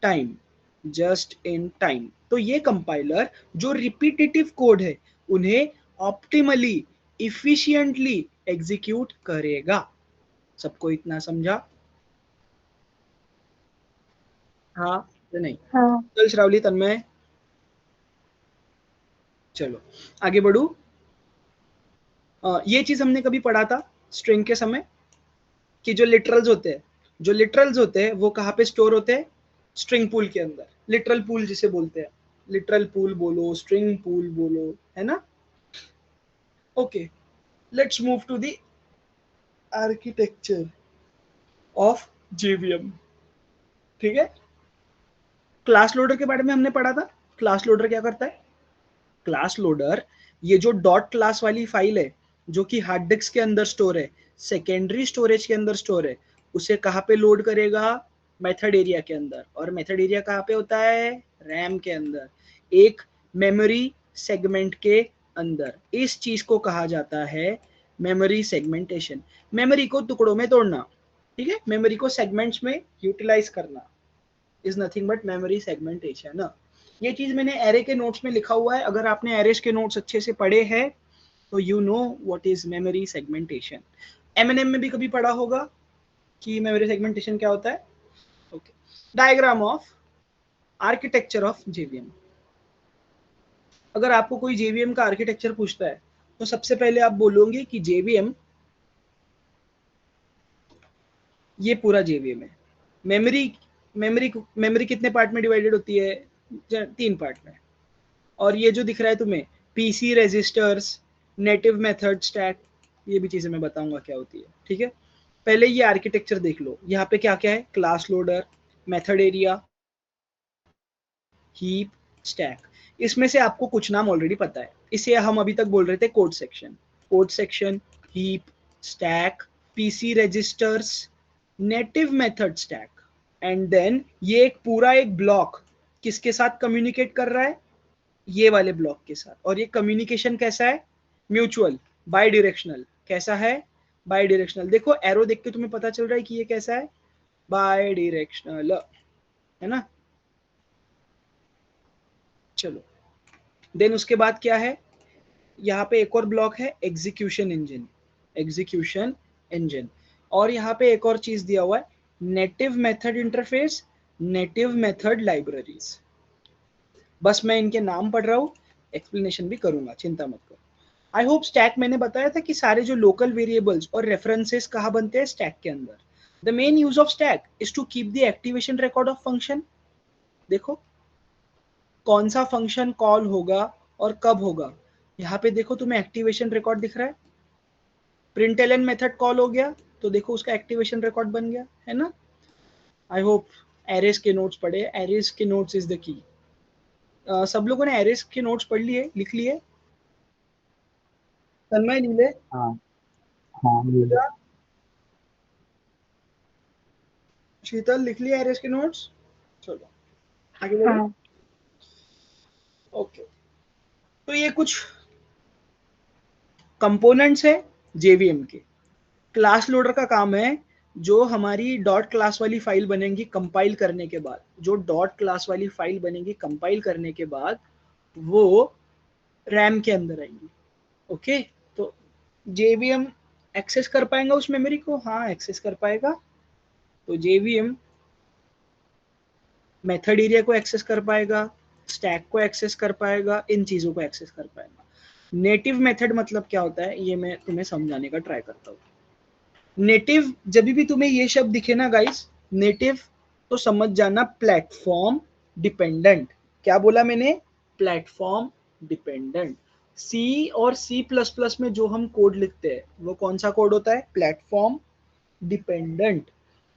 time, just in time. तो ये कंपाइलर जो रिपीटेटिव कोड है उन्हें ऑप्टिमली इफिशिएंटली एग्जीक्यूट करेगा। सबको इतना समझा, हाँ या नहीं। हाँ। चल श्रावली, तन्मय, चलो आगे बढ़ू। ये चीज हमने कभी पढ़ा था स्ट्रिंग के समय कि जो लिटरल्स होते हैं, जो लिटरल्स होते हैं वो कहाँ पे स्टोर होते हैं, स्ट्रिंग पूल के अंदर। लिटरल पूल जिसे बोलते हैं, लिटरल पूल बोलो, स्ट्रिंग पूल बोलो, है ना। Okay, let's move to the architecture of JVM, ठीक है। क्लास लोडर के बारे में हमने पढ़ा था। क्लास लोडर क्या करता है, क्लास लोडर ये जो डॉट क्लास वाली फाइल है जो कि हार्ड डिस्क के अंदर स्टोर है, सेकेंडरी स्टोरेज के अंदर स्टोर है, उसे कहाँ पे लोड करेगा, मेथड एरिया के अंदर। और मेथड एरिया कहाँ पे होता है, रैम के अंदर, एक मेमोरी सेगमेंट के अंदर। इस चीज को कहा जाता है मेमोरी सेगमेंटेशन। मेमोरी को टुकड़ों में तोड़ना, ठीक है, मेमोरी को सेगमेंट्स में यूटिलाइज करना is nothing but memory segmentation. ये चीज मैंने एरे के नोट्स में लिखा हुआ है, अगर आपने एरेस के नोट्स अच्छे से पढ़े हैं तो you know what is memory segmentation. M&M में भी कभी पढ़ा होगा कि मेमोरी सेगमेंटेशन क्या होता है। Okay, diagram of architecture of JVM। अगर आपको कोई JVM का आर्किटेक्चर पूछता है तो सबसे पहले आप बोलोगे कि JVM, ये पूरा JVM है। मेमोरी मेमोरी मेमोरी कितने पार्ट में डिवाइडेड होती है, 3 पार्ट में। और ये जो दिख रहा है तुम्हें, PC registers, native method stack, ये भी चीजें मैं बताऊंगा क्या होती है, ठीक है। पहले ये आर्किटेक्चर देख लो, यहाँ पे क्या क्या है, class loader, method area, heap, stack. इसमें से आपको कुछ नाम ऑलरेडी पता है, इसे हम अभी तक बोल रहे थे code section. Code section, heap, stack, PC registers, native method stack, and then ये एक पूरा एक ब्लॉक किसके साथ कम्युनिकेट कर रहा है, ये वाले ब्लॉक के साथ। और ये कम्युनिकेशन कैसा है, म्यूचुअल, बाय डायरेक्शनल। कैसा है, बाय डायरेक्शनल। देखो एरो देख के तुम्हें पता चल रहा है कि ये कैसा है, बाय डायरेक्शनल, है ना। चलो, देन उसके बाद क्या है, यहाँ पे एक और ब्लॉक है एग्जीक्यूशन इंजन, एग्जीक्यूशन इंजन। और यहाँ पे एक और चीज दिया हुआ है, native method interface, native method libraries. बस मैं इनके नाम पढ़ रहा हूँ, एक्सप्लेनेशन भी करूंगा, चिंता मत करो। आई होप स्टैक मैंने बताया था कि सारे जो लोकल वेरिएबल्स और रेफरेंसेस कहाँ बनते हैं, स्टैक के अंदर। The main use of stack is to keep the activation record of function. देखो कौन सा फंक्शन कॉल होगा और कब होगा, यहाँ पे देखो तुम्हें एक्टिवेशन रिकॉर्ड दिख रहा है। प्रिंटलन मेथड कॉल हो गया तो देखो उसका एक्टिवेशन रिकॉर्ड बन गया, है ना। आई होप एरेस के नोट्स पढ़े, एरेस के नोट्स इज द की। सब लोगों ने एरेस के नोट्स पढ़ लिए, लिख लिए? तन्मय नीले, हाँ हाँ ये लो। शीतल लिख लिया एरेस के नोट्स? चलो आगे बढ़ो। हाँ ओके, तो ये कुछ कंपोनेंट्स है जेवीएम के। क्लास लोडर का काम है जो हमारी डॉट क्लास वाली फाइल बनेगी कंपाइल करने के बाद, जो डॉट क्लास वाली फाइल बनेगी कंपाइल करने के बाद वो रैम के अंदर आएंगी। ओके, तो जेवीएम एक्सेस कर पाएगा उस मेमोरी को? हाँ एक्सेस कर पाएगा। तो जेवीएम मेथड एरिया को एक्सेस कर पाएगा, स्टैक को एक्सेस कर पाएगा, इन चीजों को एक्सेस कर पाएगा। नेटिव मेथड मतलब क्या होता है ये मैं तुम्हें समझाने का ट्राई करता हूँ। नेटिव, जब भी तुम्हें ये शब्द दिखे ना गाइस, नेटिव, तो समझ जाना प्लेटफॉर्म डिपेंडेंट। क्या बोला मैंने? Platform dependent. सी और सी प्लस प्लस में जो हम कोड लिखते हैं वो कौन सा कोड होता है? Platform dependent.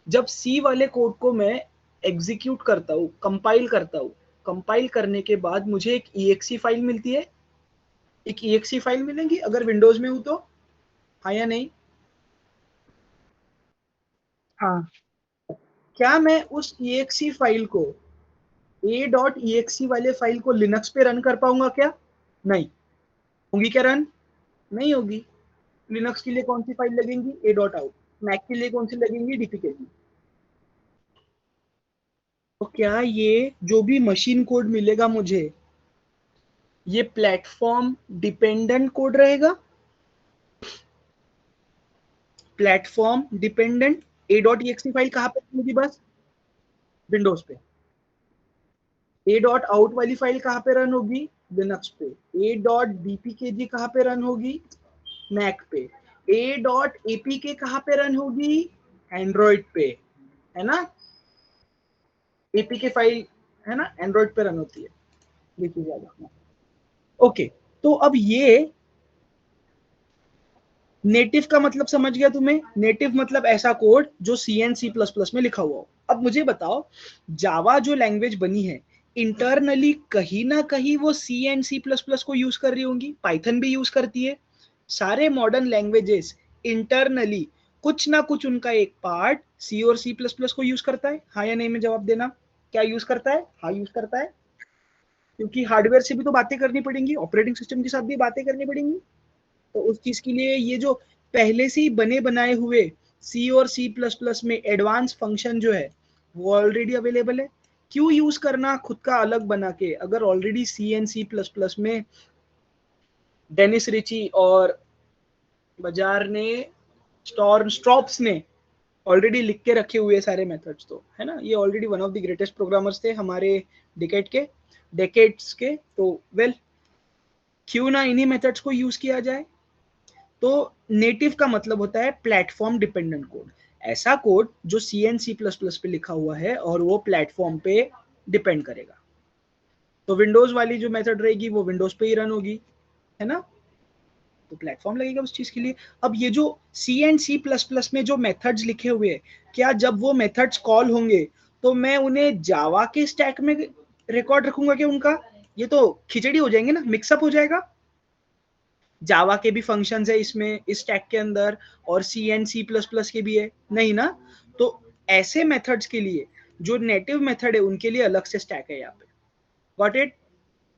जब सी वाले कोड को मैं एग्जीक्यूट करता हूँ, कंपाइल करता हूँ, कंपाइल करने के बाद मुझे एक EXE फाइल मिलती है। एक EXE फाइल मिलेगी अगर विंडोज में हूँ तो, हाँ या नहीं? हाँ क्या मैं उस EXE फाइल को, a.exe वाले फाइल को लिनक्स पे रन कर पाऊंगा क्या? नहीं। होंगी क्या रन? नहीं होगी। लिनक्स के लिए कौन सी फाइल लगेंगी? a.out। मैक के लिए कौन सी लगेंगी? dpkg। तो क्या ये जो भी मशीन कोड मिलेगा मुझे, ये प्लेटफॉर्म डिपेंडेंट कोड रहेगा? Platform dependent. a.exe फाइल कहां पे होगी? बस विंडोज पे। a.out वाली फाइल कहां पे रन होगी? लिनक्स पे। a.dpkg कहां पे रन होगी? मैक पे। a.apk कहां पे रन होगी? एंड्रॉइड पे, है ना। apk फाइल है ना एंड्रॉइड पे रन होती है, देखिए ज्यादा। ओके, तो अब ये नेटिव का मतलब समझ गया तुम्हें? नेटिव मतलब ऐसा कोड जो सी एंड सी प्लस प्लस में लिखा हुआ हो। अब मुझे बताओ, जावा जो लैंग्वेज बनी है इंटरनली कहीं ना कहीं वो सी एंड सी प्लस प्लस को यूज कर रही होंगी, पाइथन भी यूज करती है। सारे मॉडर्न लैंग्वेजेस इंटरनली कुछ ना कुछ उनका एक पार्ट सी और सी प्लस प्लस को यूज करता है, हाँ या नहीं में जवाब देना। क्या यूज करता है? हाँ यूज करता है, क्योंकि हार्डवेयर से भी तो बातें करनी पड़ेंगी, ऑपरेटिंग सिस्टम के साथ भी बातें करनी पड़ेंगी। तो उस चीज के लिए ये जो पहले से ही बने बनाए हुए सी और सी प्लस प्लस में एडवांस फंक्शन जो है वो ऑलरेडी अवेलेबल है। क्यों यूज करना खुद का अलग बना के, अगर already C and C plus plus में डेनिस रिची और बाजार ने, स्ट्रॉप्स ने ऑलरेडी लिख के रखे हुए सारे मेथड्स, तो है ना, ये already one of the greatest programmers थे हमारे डेकेड्स के। तो वेल, क्यों ना इन्हीं मेथड्स को यूज किया जाए। तो नेटिव का मतलब होता है प्लेटफॉर्म डिपेंडेंट कोड, ऐसा कोड जो सी एंड सी प्लस प्लस पे लिखा हुआ है और वो प्लेटफॉर्म पे डिपेंड करेगा। तो विंडोज वाली जो मेथड रहेगी वो विंडोज पे ही रन होगी, है ना। तो प्लेटफॉर्म लगेगा उस चीज के लिए। अब ये जो सी एंड सी प्लस प्लस में जो मेथड्स लिखे हुए हैं, क्या जब वो मेथड्स कॉल होंगे तो मैं उन्हें जावा के स्टैक में रिकॉर्ड रखूंगा क्या उनका? ये तो खिचड़ी हो जाएंगे ना, मिक्सअप हो जाएगा। जावा के भी फंक्शंस है इसमें, इस स्टैक के अंदर, और सी एंड सी प्लस प्लस के भी है, नहीं ना। तो ऐसे मेथड्स के लिए जो नेटिव मेथड है उनके लिए अलग से स्टैक है यहाँ पे। Got it?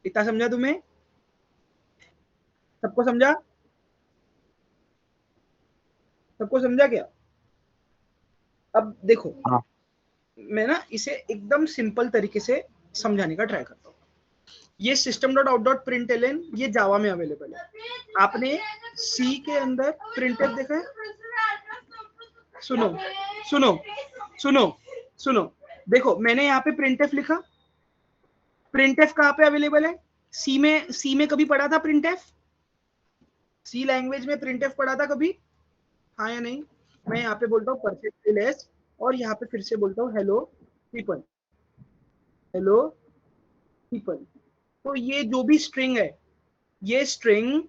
इतना समझा तुम्हें? सबको समझा? सबको समझा क्या? अब देखो, हाँ मैं ना इसे एकदम सिंपल तरीके से समझाने का ट्राई करता हूँ। ये system dot out dot print L ये जावा में अवेलेबल है। आपने सी के अंदर प्रिंट देखा है? सुनो सुनो सुनो सुनो, देखो मैंने यहाँ पे प्रिंटफ लिखा। प्रिंटफ कहाँ पे अवेलेबल है? सी में कभी पढ़ा था प्रिंटफ? सी लैंग्वेज में प्रिंटफ पढ़ा था कभी? हाँ या नहीं? मैं यहाँ पे बोलता हूँ परफेक्टली लेस, और यहाँ पे फिर से बोलता हूँ हेलो पीपल, हेलो पीपल। तो ये जो भी स्ट्रिंग है, ये स्ट्रिंग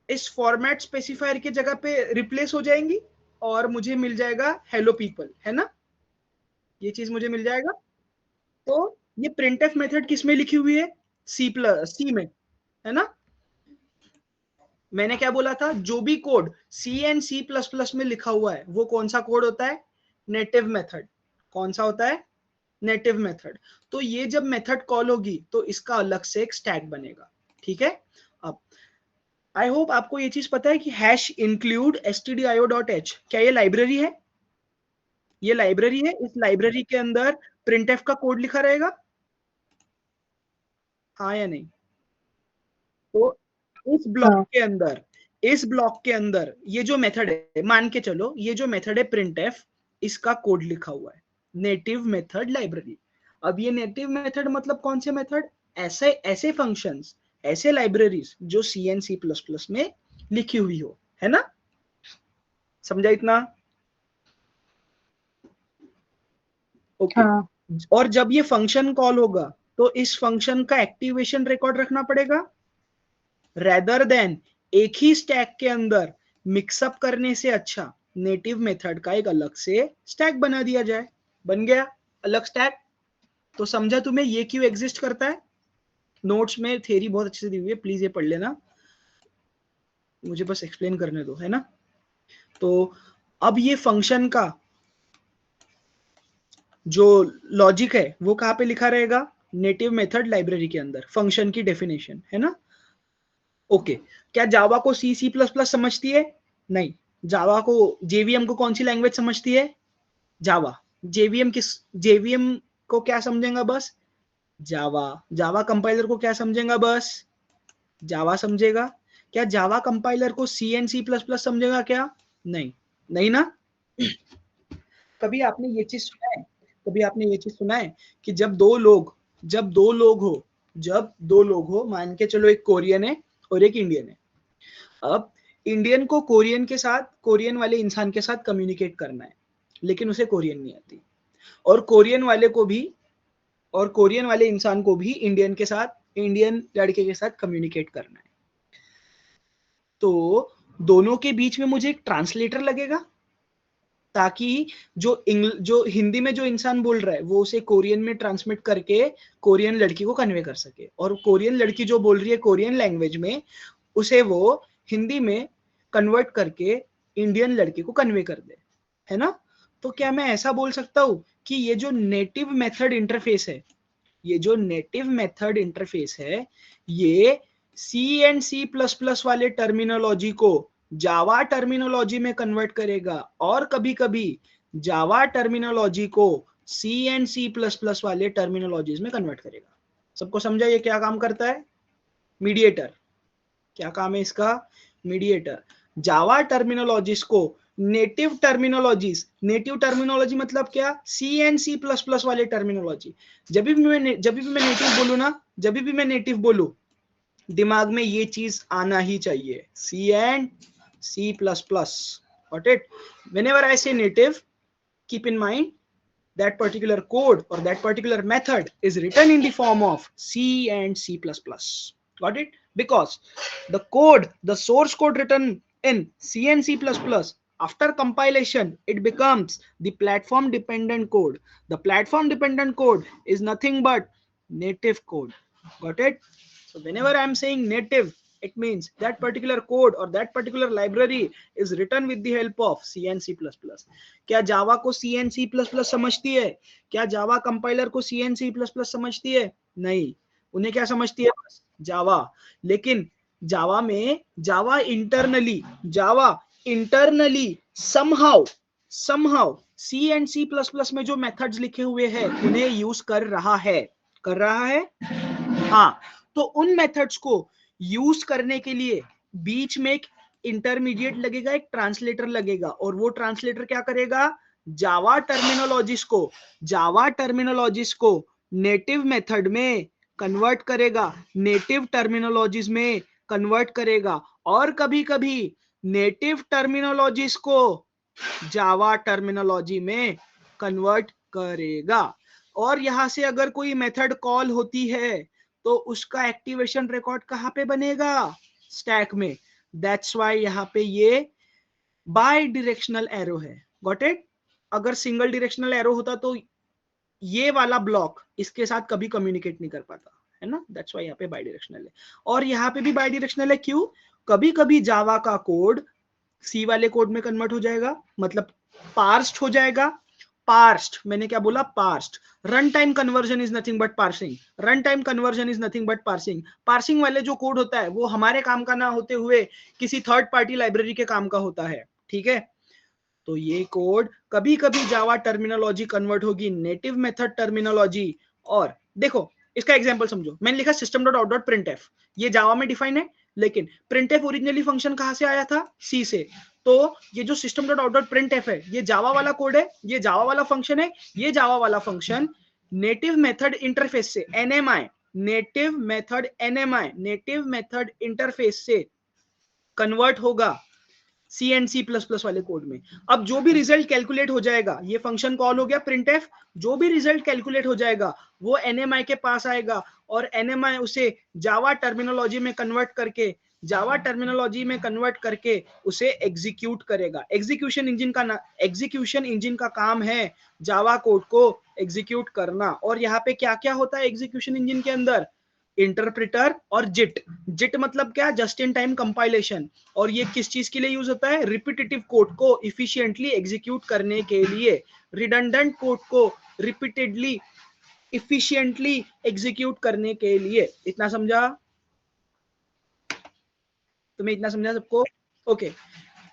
इस फॉर्मेट स्पेसिफायर की जगह पे रिप्लेस हो जाएंगी और मुझे मिल जाएगा हेलो पीपल, है ना? ये चीज मुझे मिल जाएगा। तो ये प्रिंटफ मेथड किस में लिखी हुई है? सी में, है ना? मैंने क्या बोला था, जो भी code C and C plus plus में लिखा हुआ है वो कौन सा कोड होता है? Native method. कौन सा होता है? Native method. तो ये जब मेथड कॉल होगी तो इसका अलग से एक स्टैक बनेगा, ठीक है? अब आई होप आपको ये चीज पता है कि हैश इंक्लूड stdio.h क्या ये लाइब्रेरी है? ये लाइब्रेरी है। इस लाइब्रेरी के अंदर प्रिंटफ का कोड लिखा रहेगा, हाँ या नहीं? तो इस ब्लॉक हाँ के अंदर, इस ब्लॉक के अंदर ये जो मेथड है, मान के चलो ये जो मेथड है प्रिंटफ, इसका कोड लिखा हुआ है नेटिव मेथड लाइब्रेरी। अब ये नेटिव मेथड मतलब कौन से मेथड? ऐसे ऐसे फंक्शंस, ऐसे लाइब्रेरीज जो सी एंड सी प्लस प्लस में लिखी हुई हो, है ना? समझा इतना? ओके। हाँ और जब ये फंक्शन कॉल होगा तो इस फंक्शन का एक्टिवेशन रिकॉर्ड रखना पड़ेगा, रेदर देन एक ही स्टैक के अंदर मिक्सअप करने से अच्छा नेटिव मेथड का एक अलग से स्टैक बना दिया जाए। बन गया अलग स्टैक। तो समझा तुम्हें ये क्यों एग्जिस्ट करता है? नोट्स में थ्योरी बहुत अच्छे से दी हुई है, प्लीज ये पढ़ लेना, मुझे बस एक्सप्लेन करने दो, है ना? तो अब ये फंक्शन का जो लॉजिक है वो कहाँ पे लिखा रहेगा? नेटिव मेथड लाइब्रेरी के अंदर, फंक्शन की डेफिनेशन, है ना? ओके। क्या जावा को सी सी प्लस प्लस समझती है? नहीं। जावा को, जेवीएम को कौन सी लैंग्वेज समझती है? जावा। जेवीएम को क्या समझेगा? बस जावा। जावा कंपाइलर को क्या समझेगा? बस जावा समझेगा। क्या जावा कंपाइलर को सी एंड सी प्लस प्लस समझेगा क्या? नहीं। नहीं ना? कभी आपने ये चीज सुना है, कभी आपने ये चीज सुना है कि जब दो लोग हो, मान के चलो एक कोरियन है और एक इंडियन है। अब इंडियन को कोरियन वाले इंसान के साथ कम्युनिकेट करना है, लेकिन उसे कोरियन नहीं आती। और कोरियन वाले इंसान को भी इंडियन लड़के के साथ कम्युनिकेट करना है। तो दोनों के बीच में मुझे एक ट्रांसलेटर लगेगा, ताकि जो हिंदी में जो इंसान बोल रहा है वो उसे कोरियन में ट्रांसमिट करके कोरियन लड़की को कन्वे कर सके, और कोरियन लड़की जो बोल रही है कोरियन लैंग्वेज में, उसे वो हिंदी में कन्वर्ट करके इंडियन लड़के को कन्वे कर दे, है ना? तो क्या मैं ऐसा बोल सकता हूं कि ये जो नेटिव मेथड इंटरफेस है, ये सी एंड सी प्लस प्लस वाले टर्मिनोलॉजी को जावा टर्मिनोलॉजी में कन्वर्ट करेगा, और कभी कभी जावा टर्मिनोलॉजी को सी एंड सी प्लस प्लस वाले टर्मिनोलॉजीज में कन्वर्ट करेगा। सबको समझा ये क्या काम करता है? मीडिएटर। क्या काम है इसका? मीडिएटर। जावा टर्मिनोलॉजीज को नेटिव टर्मिनोलॉजी मतलब क्या? सी एंड सी प्लस प्लस वाले टर्मिनोलॉजी। जब भी मैं नेटिव बोलू, दिमाग में ये चीज आना ही चाहिए, C and C plus plus. Got it? Whenever I say native, keep in mind that particular code or that particular method is written in the form of C and C++. Got it? Because the source code written in C and C++, after compilation, it becomes the platform dependent code. The platform dependent code is nothing but native code. Got it? So whenever I am saying native, it means that particular code or that particular library is written with the help of C and C++. क्या जावा को सी and C plus plus समझती है? क्या Java compiler को सी and C plus plus समझती है? नहीं। उन्हें क्या समझती है? बस जावा। लेकिन Java internally somehow C and C plus plus में जो मेथड्स लिखे हुए हैं उन्हें यूज कर रहा है। हाँ। तो उन मेथड्स को यूज करने के लिए बीच में एक इंटरमीडिएट लगेगा, एक ट्रांसलेटर लगेगा, और वो ट्रांसलेटर क्या करेगा? जावा टर्मिनोलॉजीज को नेटिव मेथड में कन्वर्ट करेगा, नेटिव टर्मिनोलॉजीज में कन्वर्ट करेगा, और कभी कभी नेटिव टर्मिनोलॉजीज को जावा टर्मिनोलॉजी में कन्वर्ट करेगा। और यहां से अगर कोई मेथड कॉल होती है तो उसका एक्टिवेशन रिकॉर्ड कहां पे बनेगा? स्टैक में। दैट्स वाई यहां पे ये बाई डिरेक्शनल एरो है। Got it? अगर सिंगल डिरेक्शनल एरो होता तो ये वाला ब्लॉक इसके साथ कभी कम्युनिकेट नहीं कर पाता, है ना? दैट्स वाई यहाँ पे बाई डिरेक्शनल है। और यहाँ पे भी बाई डिरेक्शनल है, क्यों? कभी कभी जावा का कोड सी वाले कोड में कन्वर्ट हो जाएगा, मतलब पार्स्ड हो जाएगा। पार्स्ड, मैंने क्या बोला? Parsed. Run time conversion is nothing but parsing. Run time conversion is nothing but parsing. Parsing वाले जो कोड होता है वो हमारे काम का ना होते हुए किसी थर्ड पार्टी लाइब्रेरी के काम का होता है, ठीक है? तो ये कोड कभी कभी जावा टर्मिनोलॉजी कन्वर्ट होगी नेटिव मेथड टर्मिनोलॉजी। और देखो इसका एग्जांपल समझो, मैंने लिखा system dot out dot print F, ये जावा में डिफाइन है, लेकिन प्रिंट एफ ओरिजिनली फंक्शन कहां से आया था? सी से। तो ये जो system dot out dot print F है ये जावा वाला कोड है, ये जावा वाला फंक्शन है। ये जावा वाला फंक्शन नेटिव मेथड इंटरफेस से, NMI, native method NMI, native method interface से कन्वर्ट होगा सी एंड सी प्लस प्लस वाले कोड में। अब जो भी रिजल्ट कैलकुलेट हो जाएगा, ये फंक्शन कॉल हो गया प्रिंट एफ, जो भी रिजल्ट कैलकुलेट हो जाएगा वो एनएमआई के पास आएगा, और एनएमआई उसे जावा टर्मिनोलॉजी में कन्वर्ट करके, जावा टर्मिनोलॉजी में कन्वर्ट करके उसे एग्जीक्यूट करेगा। एग्जीक्यूशन इंजन का काम है जावा कोड को एग्जीक्यूट करना। और यहाँ पे क्या क्या होता है एग्जीक्यूशन इंजन के अंदर? इंटरप्रेटर और जिट। जिट मतलब क्या? Just in time compilation. और ये किस चीज के लिए यूज होता है? रिपीटेटिव कोड को इफिशिएंटली एग्जीक्यूट करने के लिए, रिडंडेंट कोड को रिपीटेडली इफिशिएंटली एग्जीक्यूट करने के लिए। इतना समझा? तुम्हें इतना समझा सबको? Okay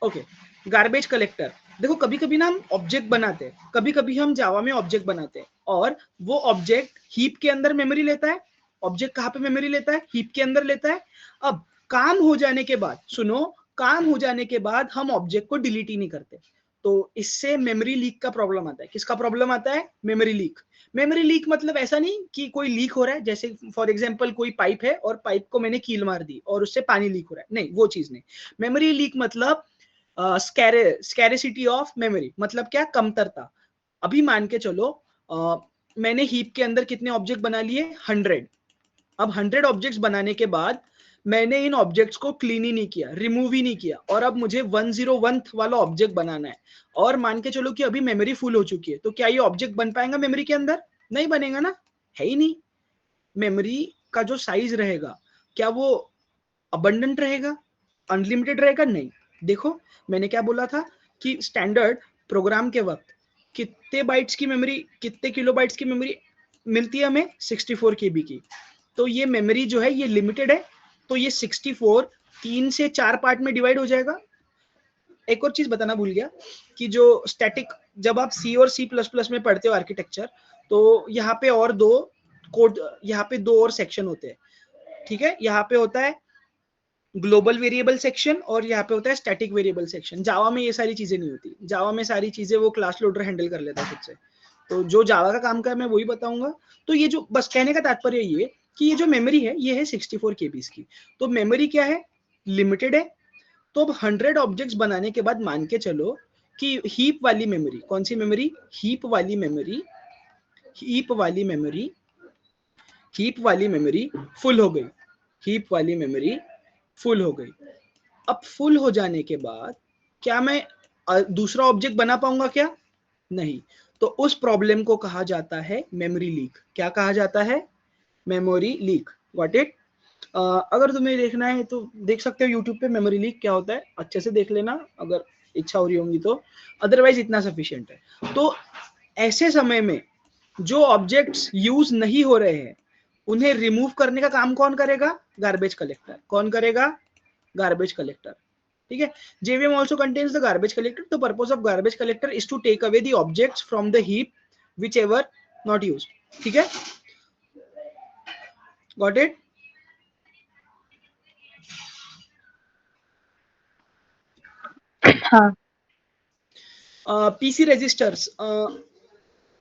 okay. गार्बेज कलेक्टर, देखो कभी कभी ना हम ऑब्जेक्ट बनाते हैं, कभी कभी हम जावा में ऑब्जेक्ट बनाते हैं, और वो ऑब्जेक्ट हीप के अंदर मेमोरी लेता है। ऑब्जेक्ट कहां पे मेमोरी लेता है? हीप के अंदर लेता है। अब काम हो जाने के बाद, सुनो, काम हो जाने के बाद हम ऑब्जेक्ट को डिलीट ही नहीं करते, तो इससे मेमोरी लीक का प्रॉब्लम आता है। किसका प्रॉब्लम आता है? Memory leak. मेमोरी लीक मतलब ऐसा नहीं कि कोई लीक हो रहा है, जैसे फॉर एग्जांपल कोई पाइप है और पाइप को मैंने कील मार दी और उससे पानी लीक हो रहा है, नहीं, वो चीज नहीं। मेमोरी लीक मतलब स्कैरेसिटी ऑफ मेमोरी, मतलब क्या? कमतरता। अभी मान के चलो मैंने हीप के अंदर कितने ऑब्जेक्ट बना लिए? 100। अब 100 ऑब्जेक्ट्स बनाने के बाद मैंने इन ऑब्जेक्ट्स को क्लीन ही नहीं किया, रिमूव ही नहीं किया, और अब मुझे 101th वाला ऑब्जेक्ट बनाना है, और मान के चलो कि अभी मेमोरी फुल हो चुकी है, तो क्या ये ऑब्जेक्ट बन पाएगा मेमोरी के अंदर? नहीं बनेगा ना, है ही नहीं। मेमोरी का जो साइज रहेगा, क्या वो अबंडेंट रहेगा, अनलिमिटेड रहेगा? नहीं। देखो मैंने क्या बोला था कि स्टैंडर्ड प्रोग्राम के वक्त कितने बाइट्स की मेमोरी, कितने किलोबाइट्स की मेमोरी मिलती है हमें? 64 केबी की। तो ये मेमोरी जो है ये लिमिटेड है, तो ये 64 3 से 4 पार्ट में डिवाइड हो जाएगा। एक और चीज बताना भूल गया कि जो स्टैटिक, जब आप सी और सी प्लस प्लस में पढ़ते हो आर्किटेक्चर, तो यहाँ पे और दो कोड, यहाँ पे दो और सेक्शन होते हैं, ठीक है? यहाँ पे होता है ग्लोबल वेरिएबल सेक्शन और यहाँ पे होता है स्टैटिक वेरिएबल सेक्शन। जावा में ये सारी चीजें नहीं होती, जावा में सारी चीजें वो क्लास लोडर हैंडल कर लेता है खुद से। तो जो जावा का काम का मैं वही बताऊंगा। तो ये जो बस कहने का तात्पर्य ये कि ये जो मेमोरी है ये है 64 केबीज की। तो मेमोरी क्या है? लिमिटेड है। तो अब 100 ऑब्जेक्ट्स बनाने के बाद मान के चलो कि हीप वाली मेमोरी, कौन सी मेमोरी? हीप वाली मेमोरी, हीप वाली मेमोरी, हीप वाली मेमोरी फुल हो गई, हीप वाली मेमोरी फुल हो गई। अब फुल हो जाने के बाद क्या मैं दूसरा ऑब्जेक्ट बना पाऊंगा क्या? नहीं। तो उस प्रॉब्लम को कहा जाता है मेमोरी लीक। क्या कहा जाता है? Memory leak. What it? अगर तुम्हें देखना है तो देख सकते हो यूट्यूब पे मेमोरी लीक क्या होता है, अच्छे से देख लेना अगर इच्छा हो रही होगी तो, अदरवाइज इतना सफिशिएंट है। तो ऐसे समय में जो ऑब्जेक्ट्स यूज नहीं हो रहे हैं उन्हें रिमूव करने का काम कौन करेगा? Garbage collector. कौन करेगा? Garbage collector. ठीक है? JVM also contains the garbage collector. The purpose of garbage collector is to take away the objects from the heap whichever not used. ठीक है? Got it? हाँ PC रजिस्टर्स,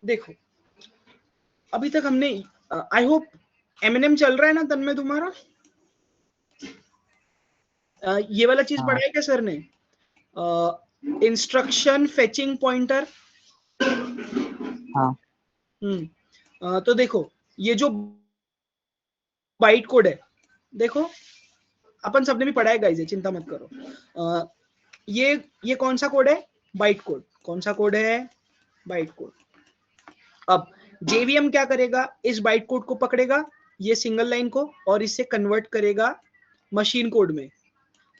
देखो अभी तक हमने, आई होप एमएनएम चल रहा है ना तन में तुम्हारा? ये वाला चीज पढ़ा है क्या सर ने? Instruction fetching pointer. हाँ तो देखो ये जो बाइट कोड है, देखो अपन सबने भी पढ़ा है गाइस, चिंता मत करो। ये कौन सा कोड है? Byte code. कौन सा कोड है? Byte code. अब जेवीएम क्या करेगा? इस बाइट कोड को पकड़ेगा, ये सिंगल लाइन को, और इसे कन्वर्ट करेगा मशीन कोड में,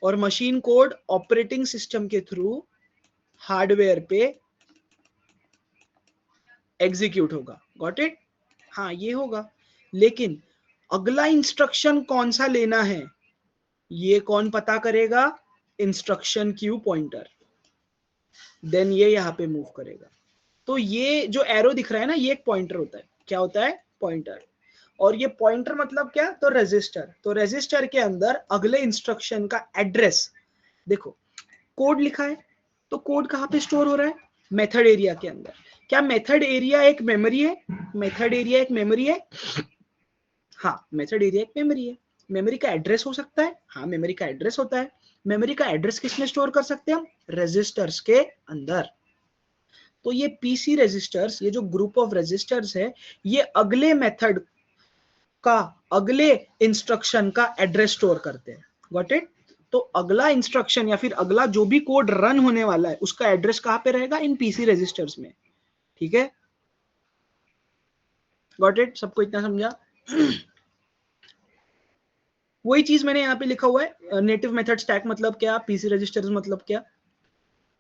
और मशीन कोड ऑपरेटिंग सिस्टम के थ्रू हार्डवेयर पे एग्जीक्यूट होगा। Got it? हाँ ये होगा, लेकिन अगला इंस्ट्रक्शन कौन सा लेना है ये कौन पता करेगा? Instruction queue pointer. देन ये यहां पे मूव करेगा। तो ये जो एरो दिख रहा है ना, ये एक पॉइंटर होता है। क्या होता है? पॉइंटर। और ये पॉइंटर मतलब क्या? तो रजिस्टर। तो रजिस्टर के अंदर अगले इंस्ट्रक्शन का एड्रेस, देखो कोड लिखा है, तो कोड कहां पे स्टोर हो रहा है? मेथड एरिया के अंदर। क्या मेथड एरिया एक मेमोरी है? मेथड एरिया एक मेमोरी है? हाँ, मेथड एरिया एक मेमोरी है। मेमोरी का एड्रेस हो सकता है? हाँ, मेमोरी का एड्रेस होता है। मेमोरी का एड्रेस किसमें स्टोर कर सकते हैं हम? रजिस्टर्स के अंदर। तो ये पीसी रजिस्टर्स, ये जो ग्रुप ऑफ रजिस्टर्स है, ये अगले मेथड का, अगले इंस्ट्रक्शन का एड्रेस स्टोर करते हैं। Got it? तो अगला इंस्ट्रक्शन या फिर अगला जो भी कोड रन होने वाला है, उसका एड्रेस कहां पे रहेगा? इन पीसी रजिस्टर्स में। ठीक है? Got it? सबको इतना समझा? वही चीज मैंने यहाँ पे लिखा हुआ है, नेटिव मेथड स्टैक मतलब क्या, पीसी रजिस्टर्स मतलब क्या।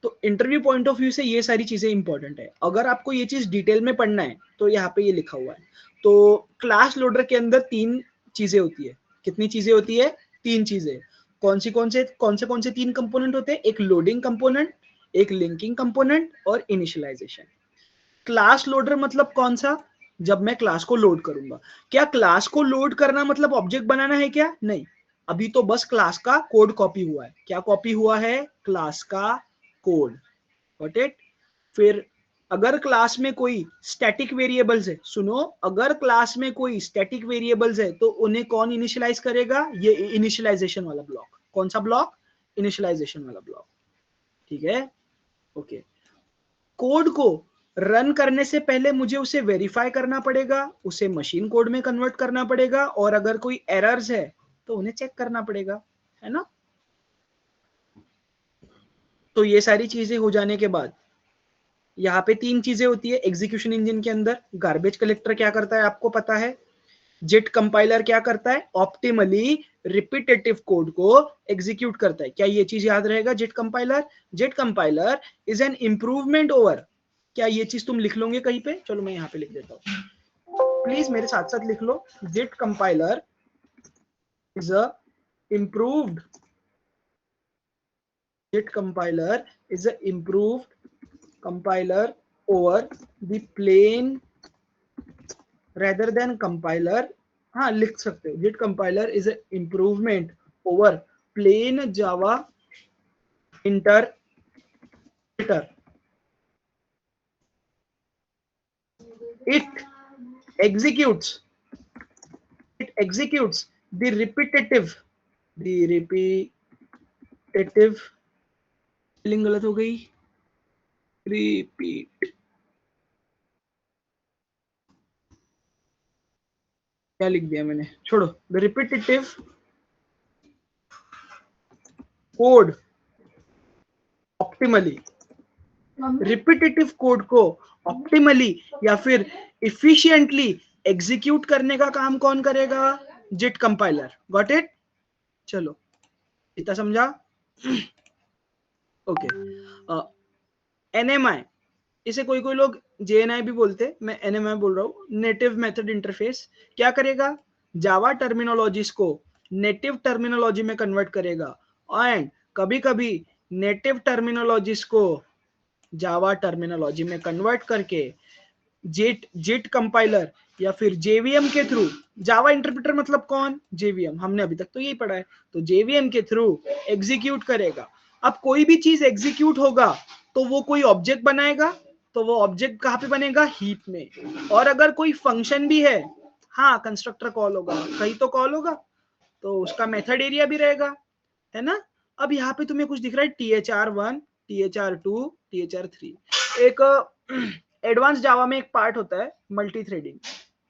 तो इंटरव्यू पॉइंट ऑफ व्यू से ये सारी चीजें इंपॉर्टेंट है। अगर आपको ये चीज डिटेल में पढ़ना है तो यहाँ पे ये लिखा हुआ है। तो क्लास लोडर के अंदर 3 चीजें होती है। कितनी चीजें होती है? 3 चीजें। कौन से 3 कंपोनेंट होते हैं? एक लोडिंग कंपोनेंट, एक लिंकिंग कंपोनेंट, और इनिशियलाइजेशन। क्लास लोडर मतलब कौन सा? जब मैं क्लास को लोड करूंगा। क्या क्लास को लोड करना मतलब ऑब्जेक्ट बनाना है क्या? नहीं, अभी तो बस क्लास का कोड कॉपी हुआ है। क्या कॉपी हुआ है? क्लास का कोड। Got it? फिर अगर क्लास में कोई स्टैटिक वेरिएबल्स है, सुनो, अगर क्लास में कोई स्टैटिक वेरिएबल्स है तो उन्हें कौन इनिशियलाइज करेगा? ये इनिशियलाइजेशन वाला ब्लॉक। कौन सा ब्लॉक? इनिशियलाइजेशन वाला ब्लॉक। ठीक है? ओके। कोड को रन करने से पहले मुझे उसे वेरीफाई करना पड़ेगा, उसे मशीन कोड में कन्वर्ट करना पड़ेगा, और अगर कोई एरर्स है तो उन्हें चेक करना पड़ेगा, है ना? तो ये सारी चीजें हो जाने के बाद यहाँ पे 3 चीजें होती है एग्जीक्यूशन इंजन के अंदर। गार्बेज कलेक्टर क्या करता है आपको पता है। जेट कंपाइलर क्या करता है? ऑप्टिमली रिपीटेटिव कोड को एग्जीक्यूट करता है। क्या ये चीज याद रहेगा? Jet compiler is an improvement over. क्या ये चीज तुम लिख लोगे कहीं पे? चलो मैं यहाँ पे लिख देता हूँ, प्लीज मेरे साथ साथ लिख लो। JIT compiler is a improved JIT compiler is an improved compiler over the plain rather than compiler. हाँ लिख सकते हो, JIT compiler is an improvement over plain Java interpreter. It executes the repetitive spelling गलत हो गई, repeat, क्या लिख दिया मैंने, छोड़ो, the repetitive code optimally. Repetitive code को ऑप्टिमली या फिर इफिशिएंटली एग्जीक्यूट करने का काम कौन करेगा? जिट कंपाइलर। Got it? चलो इतना समझा? ओके। एनएमआई, इसे कोई कोई लोग जेएनआई भी बोलते, मैं एनएमआई बोल रहा हूँ। नेटिव मेथड इंटरफेस क्या करेगा? जावा टर्मिनोलॉजीज को नेटिव टर्मिनोलॉजी में कन्वर्ट करेगा, एंड कभी कभी नेटिव टर्मिनोलॉजीज को जावा टर्मिनोलॉजी में कन्वर्ट करके जिट कंपाइलर या फिर जेवीएम के थ्रू, जावा इंटरप्रेटर मतलब कौन? जेवीएम, हमने अभी तक तो यही पढ़ा है। तो जेवीएम के थ्रू एग्जीक्यूट करेगा। अब कोई भी चीज एग्जीक्यूट होगा तो वो कोई ऑब्जेक्ट बनाएगा, तो वो ऑब्जेक्ट कहां पे बनेगा? हीप में। और अगर कोई फंक्शन भी है, हाँ कंस्ट्रक्टर कॉल होगा, कहीं तो कॉल होगा, तो उसका मेथड एरिया भी रहेगा, है ना। अब यहाँ पे तुम्हें कुछ दिख रहा है THR1, THR2, THR3। एक एडवांस जावा में एक पार्ट होता है मल्टी थ्रेडिंग,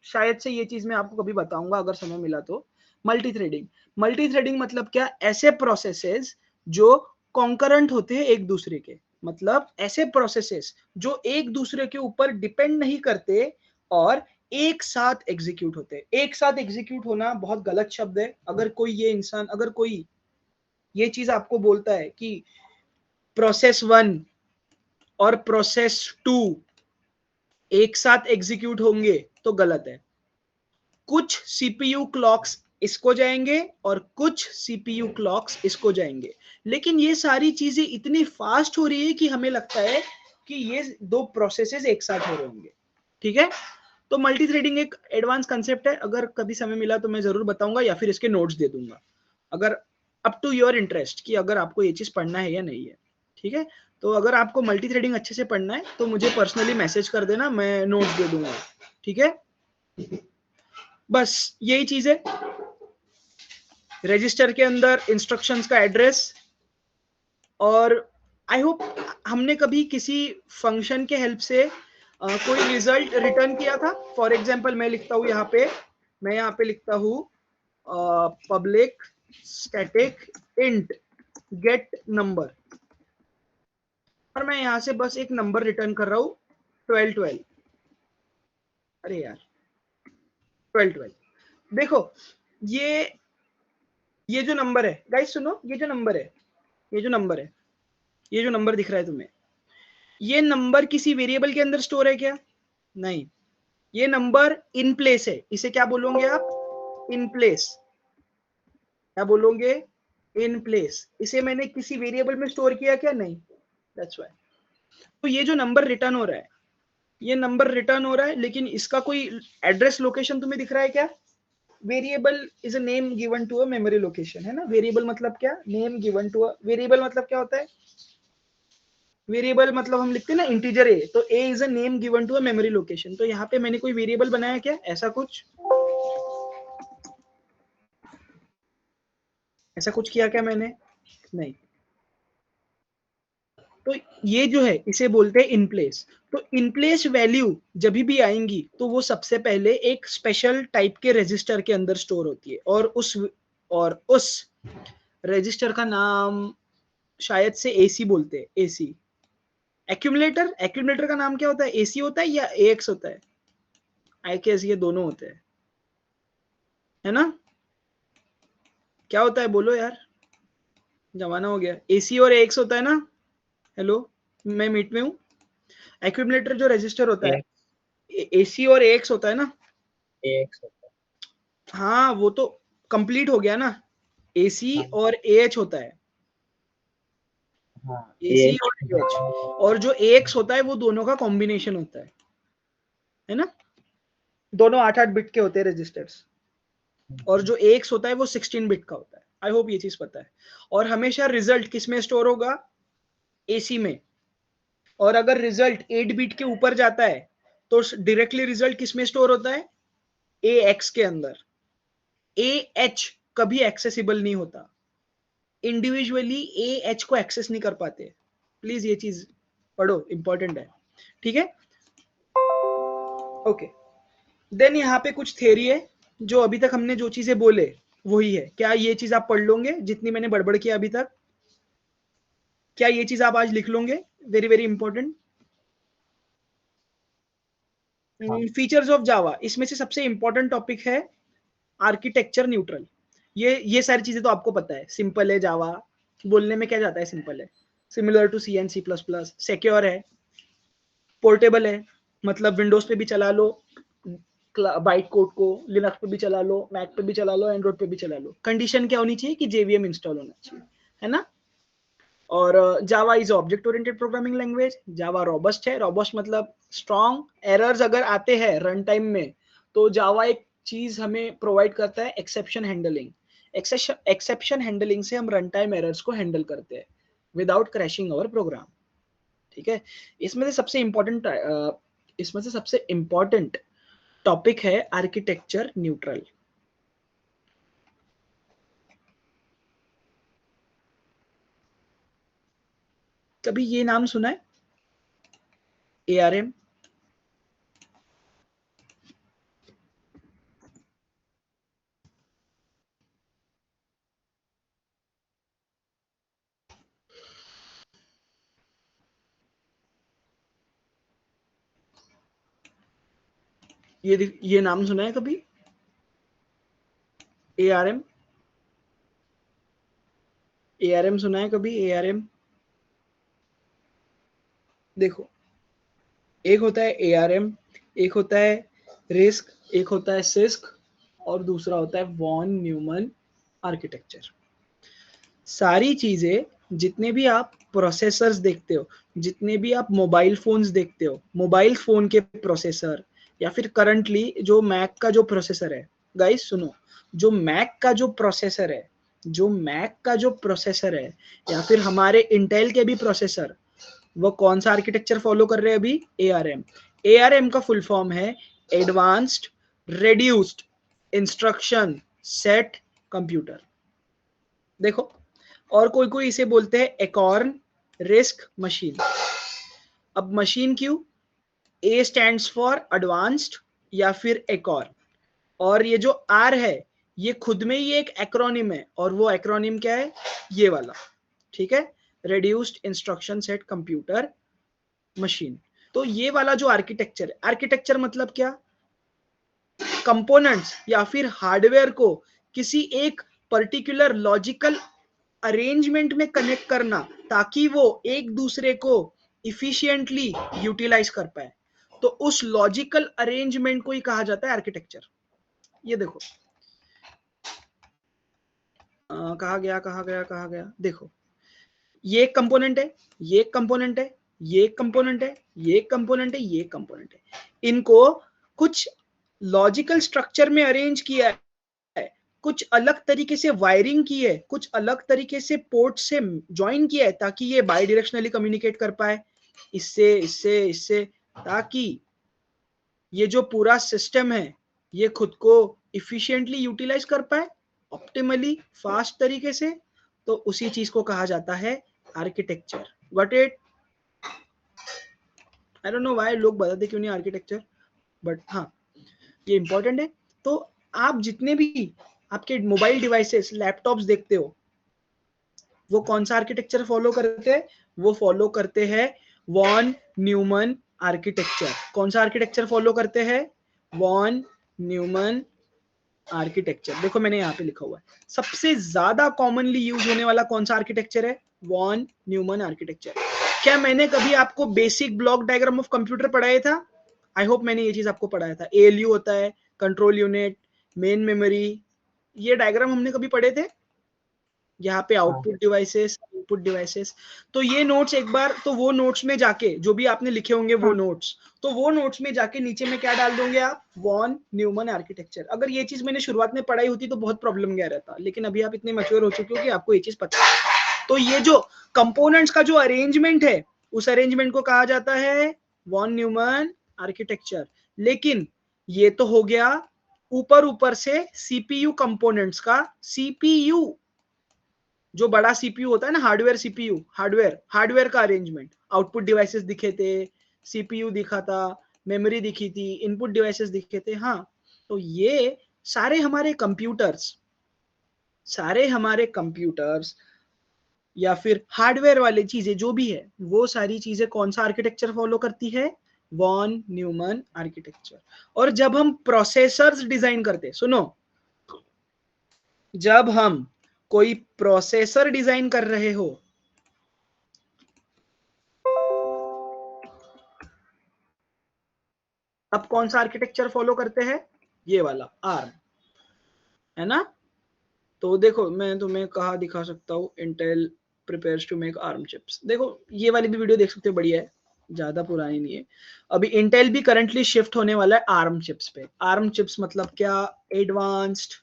शायद से ये चीज मैं आपको कभी बताऊंगा अगर समय मिला तो। मल्टी थ्रेडिंग, मल्टी थ्रेडिंग मतलब क्या, ऐसे प्रोसेसेस जो कॉन्करेंट होते हैं एक दूसरे के, मतलब ऐसे प्रोसेसेस जो एक दूसरे के ऊपर डिपेंड नहीं करते और एक साथ एग्जीक्यूट होते हैं। एक साथ एग्जीक्यूट होना बहुत गलत शब्द है। अगर कोई ये इंसान, अगर कोई ये चीज आपको बोलता है कि प्रोसेस 1 और प्रोसेस 2 एक साथ एग्जीक्यूट होंगे, तो गलत है। कुछ सीपीयू क्लॉक्स इसको जाएंगे और कुछ सीपीयू क्लॉक्स इसको जाएंगे, लेकिन ये सारी चीजें इतनी फास्ट हो रही है कि हमें लगता है कि ये दो प्रोसेसेस एक साथ हो रहे होंगे। ठीक है, तो मल्टी थ्रेडिंग एक एडवांस कंसेप्ट है, अगर कभी समय मिला तो मैं जरूर बताऊंगा या फिर इसके नोट्स दे दूंगा, अगर अप टू योर इंटरेस्ट कि अगर आपको ये चीज पढ़ना है या नहीं है। ठीक है, तो अगर आपको मल्टी थ्रेडिंग अच्छे से पढ़ना है तो मुझे पर्सनली मैसेज कर देना, मैं नोट्स दे दूंगा। ठीक है, बस यही चीज है। रजिस्टर के अंदर इंस्ट्रक्शंस का एड्रेस, और आई होप हमने कभी किसी फंक्शन के हेल्प से कोई रिजल्ट रिटर्न किया था। फॉर एग्जांपल मैं लिखता हूं यहाँ पे, मैं यहाँ पे लिखता हूं public static int get number, और मैं यहाँ से बस एक नंबर रिटर्न कर रहा हूँ 1212। अरे यार 1212, देखो ये जो नंबर है गाइस, सुनो, ये जो नंबर है, ये जो नंबर है, ये जो नंबर दिख रहा है तुम्हें, ये नंबर किसी वेरिएबल के अंदर स्टोर है क्या? नहीं, ये नंबर इन प्लेस है। इसे क्या बोलोगे आप? In place. क्या बोलोगे? In place. इसे मैंने किसी वेरिएबल में स्टोर किया क्या? नहीं, दैट्स व्हाई। तो ये जो नंबर रिटर्न हो रहा है, ये नंबर रिटर्न हो रहा है, लेकिन इसका कोई एड्रेस लोकेशन तुम्हें दिख रहा है क्या? Variable is a name given to a memory location, है ना। वेरिएबल मतलब क्या? Name given to a, variable मतलब क्या होता है? वेरिएबल मतलब हम लिखते हैं ना इंटीजर ए, तो A is a name given to a memory location. तो यहाँ पे मैंने कोई वेरिएबल बनाया क्या? ऐसा कुछ, ऐसा कुछ किया क्या मैंने? नहीं। तो ये जो है इसे बोलते हैं इन प्लेस। तो इन प्लेस वैल्यू जब भी आएंगी तो वो सबसे पहले एक स्पेशल टाइप के रजिस्टर के अंदर स्टोर होती है, और उस रजिस्टर का नाम शायद से एसी बोलते हैं। एसी, एक्यूमुलेटर, एक्यूमुलेटर का नाम क्या होता है? एसी होता है या एएक्स होता है? आई गेस ये दोनों होते हैं, है ना। क्या होता है बोलो यार, जमाना हो गया। एसी और एएक्स होता है ना। हेलो, मैं मीट में हूँ। एक्यूमुलेटर जो रजिस्टर होता है, एसी और एएक्स होता है ना। AX होता हाँ वो तो कंप्लीट हो गया ना, एसी है। और एएच होता है। हाँ, एसी AX और एएच, और जो एएक्स होता है वो दोनों का कॉम्बिनेशन होता है ना। दोनों 8-8 बिट के होते हैं रजिस्टर्स, और जो एएक्स होता है वो 16 बिट का होता है। आई होप ये चीज पता है। और हमेशा रिजल्ट किस में स्टोर होगा? एसी में। और अगर रिजल्ट 8 बिट के ऊपर जाता है तो डायरेक्टली रिजल्ट किस में स्टोर होता है? एएक्स के अंदर। एएच कभी एक्सेसिबल नहीं होता, इंडिविजुअली एएच को एक्सेस नहीं कर पाते। प्लीज ये चीज पढ़ो, इंपॉर्टेंट है। ठीक है, ओके। देन यहाँ पे कुछ थ्योरी है, जो अभी तक हमने जो चीजें बोले वही है। क्या ये चीज आप पढ़ लोगे जितनी मैंने बड़बड़ किया अभी तक? क्या ये चीज आप आज लिख लोगे? Very very important. हाँ, फीचर्स ऑफ जावा, इसमें से सबसे इंपॉर्टेंट टॉपिक है आर्किटेक्चर न्यूट्रल। ये सारी चीजें तो आपको पता है, सिंपल है जावा, बोलने में क्या जाता है, सिंपल है, similar to C and C plus plus, secure है, पोर्टेबल है, मतलब विंडोज पे भी चला लो बाइट कोड को, लिनक्स पे भी चला लो, मैक पे भी चला लो, एंड्रॉइड पे भी चला लो। कंडीशन क्या होनी चाहिए कि जेवीएम इंस्टॉल होना चाहिए, है ना। और Java is object oriented programming language. Java robust है, रॉबस्ट मतलब स्ट्रॉन्ग। एरर्स अगर आते हैं रन टाइम में तो जावा एक चीज हमें प्रोवाइड करता है, एक्सेप्शन हैंडलिंग। एक्सेप्शन हैंडलिंग से हम रन टाइम एरर्स को हैंडल करते हैं विदाउट क्रैशिंग अवर प्रोग्राम। ठीक है, इसमें से सबसे इंपॉर्टेंट टॉपिक है आर्किटेक्चर न्यूट्रल। कभी ये नाम सुना है? ARM? ये नाम सुना है कभी? ARM? ARM सुना है कभी? ARM? देखो, एक होता है ARM, एक होता है रिस्क, एक होता है सिस्क, और दूसरा होता है वॉन न्यूमन आर्किटेक्चर। सारी चीजें, जितने भी आप प्रोसेसर्स देखते हो, जितने भी आप मोबाइल फोन्स देखते हो, मोबाइल फोन के प्रोसेसर, या फिर करंटली जो मैक का जो प्रोसेसर है, गाइस सुनो, जो मैक का जो प्रोसेसर है, जो मैक का जो प्रोसेसर है, या फिर हमारे इंटेल के भी प्रोसेसर, वो कौन सा आर्किटेक्चर फॉलो कर रहे हैं अभी? ARM। ARM का फुल फॉर्म है advanced reduced instruction set computer. देखो, और कोई कोई इसे बोलते हैं एकॉर्न रिस्क मशीन। अब मशीन क्यों? A स्टैंड्स फॉर एडवांस्ड या फिर एकॉर्न, और ये जो R है ये खुद में ही एक एक्रोनिम है, और वो एक्रोनिम क्या है? ये वाला, ठीक है, reduced instruction set computer machine. तो ये वाला जो आर्किटेक्चर है, आर्किटेक्चर मतलब क्या? कंपोनेंट्स या फिर हार्डवेयर को किसी एक पर्टिकुलर लॉजिकल अरेंजमेंट में कनेक्ट करना, ताकि वो एक दूसरे को इफिशिएंटली यूटिलाइज कर पाए। तो उस लॉजिकल अरेंजमेंट को ही कहा जाता है आर्किटेक्चर। ये देखो, कहा गया, देखो, ये एक कंपोनेंट है, ये एक कंपोनेंट है, ये एक कंपोनेंट है, ये एक कंपोनेंट है, ये एक कंपोनेंट है। इनको कुछ लॉजिकल स्ट्रक्चर में अरेंज किया है, कुछ अलग तरीके से वायरिंग की है, कुछ अलग तरीके से पोर्ट से ज्वाइन किया है, ताकि ये बाई डायरेक्शनली कम्युनिकेट कर पाए इससे इससे इससे, ताकि ये जो पूरा सिस्टम है ये खुद को इफिशिएंटली यूटिलाइज कर पाए, ऑप्टिमली फास्ट तरीके से। तो उसी चीज को कहा जाता है architecture. But it, I don't know why लोग बताते क्यों नहीं आर्किटेक्चर, बट हाँ, ये इंपॉर्टेंट है। तो आप जितने भी आपके मोबाइल डिवाइसेस, लैपटॉप्स देखते हो, वो कौन सा आर्किटेक्चर फॉलो करते हैं? वो फॉलो करते हैं वॉन न्यूमन आर्किटेक्चर। कौन सा आर्किटेक्चर फॉलो करते हैं? Von Neumann architecture. देखो मैंने यहाँ पे लिखा हुआ है, सबसे ज्यादा कॉमनली यूज होने वाला कौन सा आर्किटेक्चर है? Von Neumann architecture. क्या मैंने कभी आपको basic block diagram of computer पढ़ाया था? आई होप मैंने ये चीज आपको पढ़ाया था। ALU होता है कंट्रोल यूनिट, मेन मेमोरी, ये डायग्राम हमने कभी पढ़े थे? यहाँ पे आउटपुट डिवाइसेस, इनपुट डिवाइसेस। तो ये नोट्स एक बार, तो वो नोट्स में जाके जो भी आपने लिखे होंगे वो नोट्स, तो वो नोट्स में जाके नीचे में क्या डाल दोगे आप? Von Neumann architecture. अगर ये चीज मैंने शुरुआत में पढ़ाई होती तो बहुत प्रॉब्लम गया रहता, लेकिन अभी आप इतने मैच्योर हो चुके हो कि आपको ये चीज पता है। तो ये जो कंपोनेंट्स का जो अरेंजमेंट है, उस अरेंजमेंट को कहा जाता है वॉन न्यूमन आर्किटेक्चर। लेकिन ये तो हो गया ऊपर ऊपर से CPU कंपोनेंट्स का। CPU, जो बड़ा CPU होता है ना, हार्डवेयर CPU, हार्डवेयर का अरेंजमेंट, आउटपुट डिवाइसेस दिखे थे, CPU दिखा था, मेमोरी दिखी थी, इनपुट डिवाइसेस दिखे थे। हाँ, तो ये सारे हमारे कंप्यूटर्स, सारे हमारे कंप्यूटर्स या फिर हार्डवेयर वाली चीजें जो भी है, वो सारी चीजें कौन सा आर्किटेक्चर फॉलो करती है? Von Neumann architecture. और जब हम प्रोसेसर्स डिजाइन करते, सुनो, जब हम कोई प्रोसेसर डिजाइन कर रहे हो, अब कौन सा आर्किटेक्चर फॉलो करते हैं? ये वाला आर्म, है ना? तो देखो, मैं तुम्हें कहा दिखा सकता हूँ, Intel prepares to make ARM chips. देखो ये वाली भी वीडियो देख सकते हो, बढ़िया है, ज्यादा पुरानी नहीं है। अभी इंटेल भी करंटली शिफ्ट होने वाला है आर्म चिप्स पे। आर्म चिप्स मतलब क्या? Advanced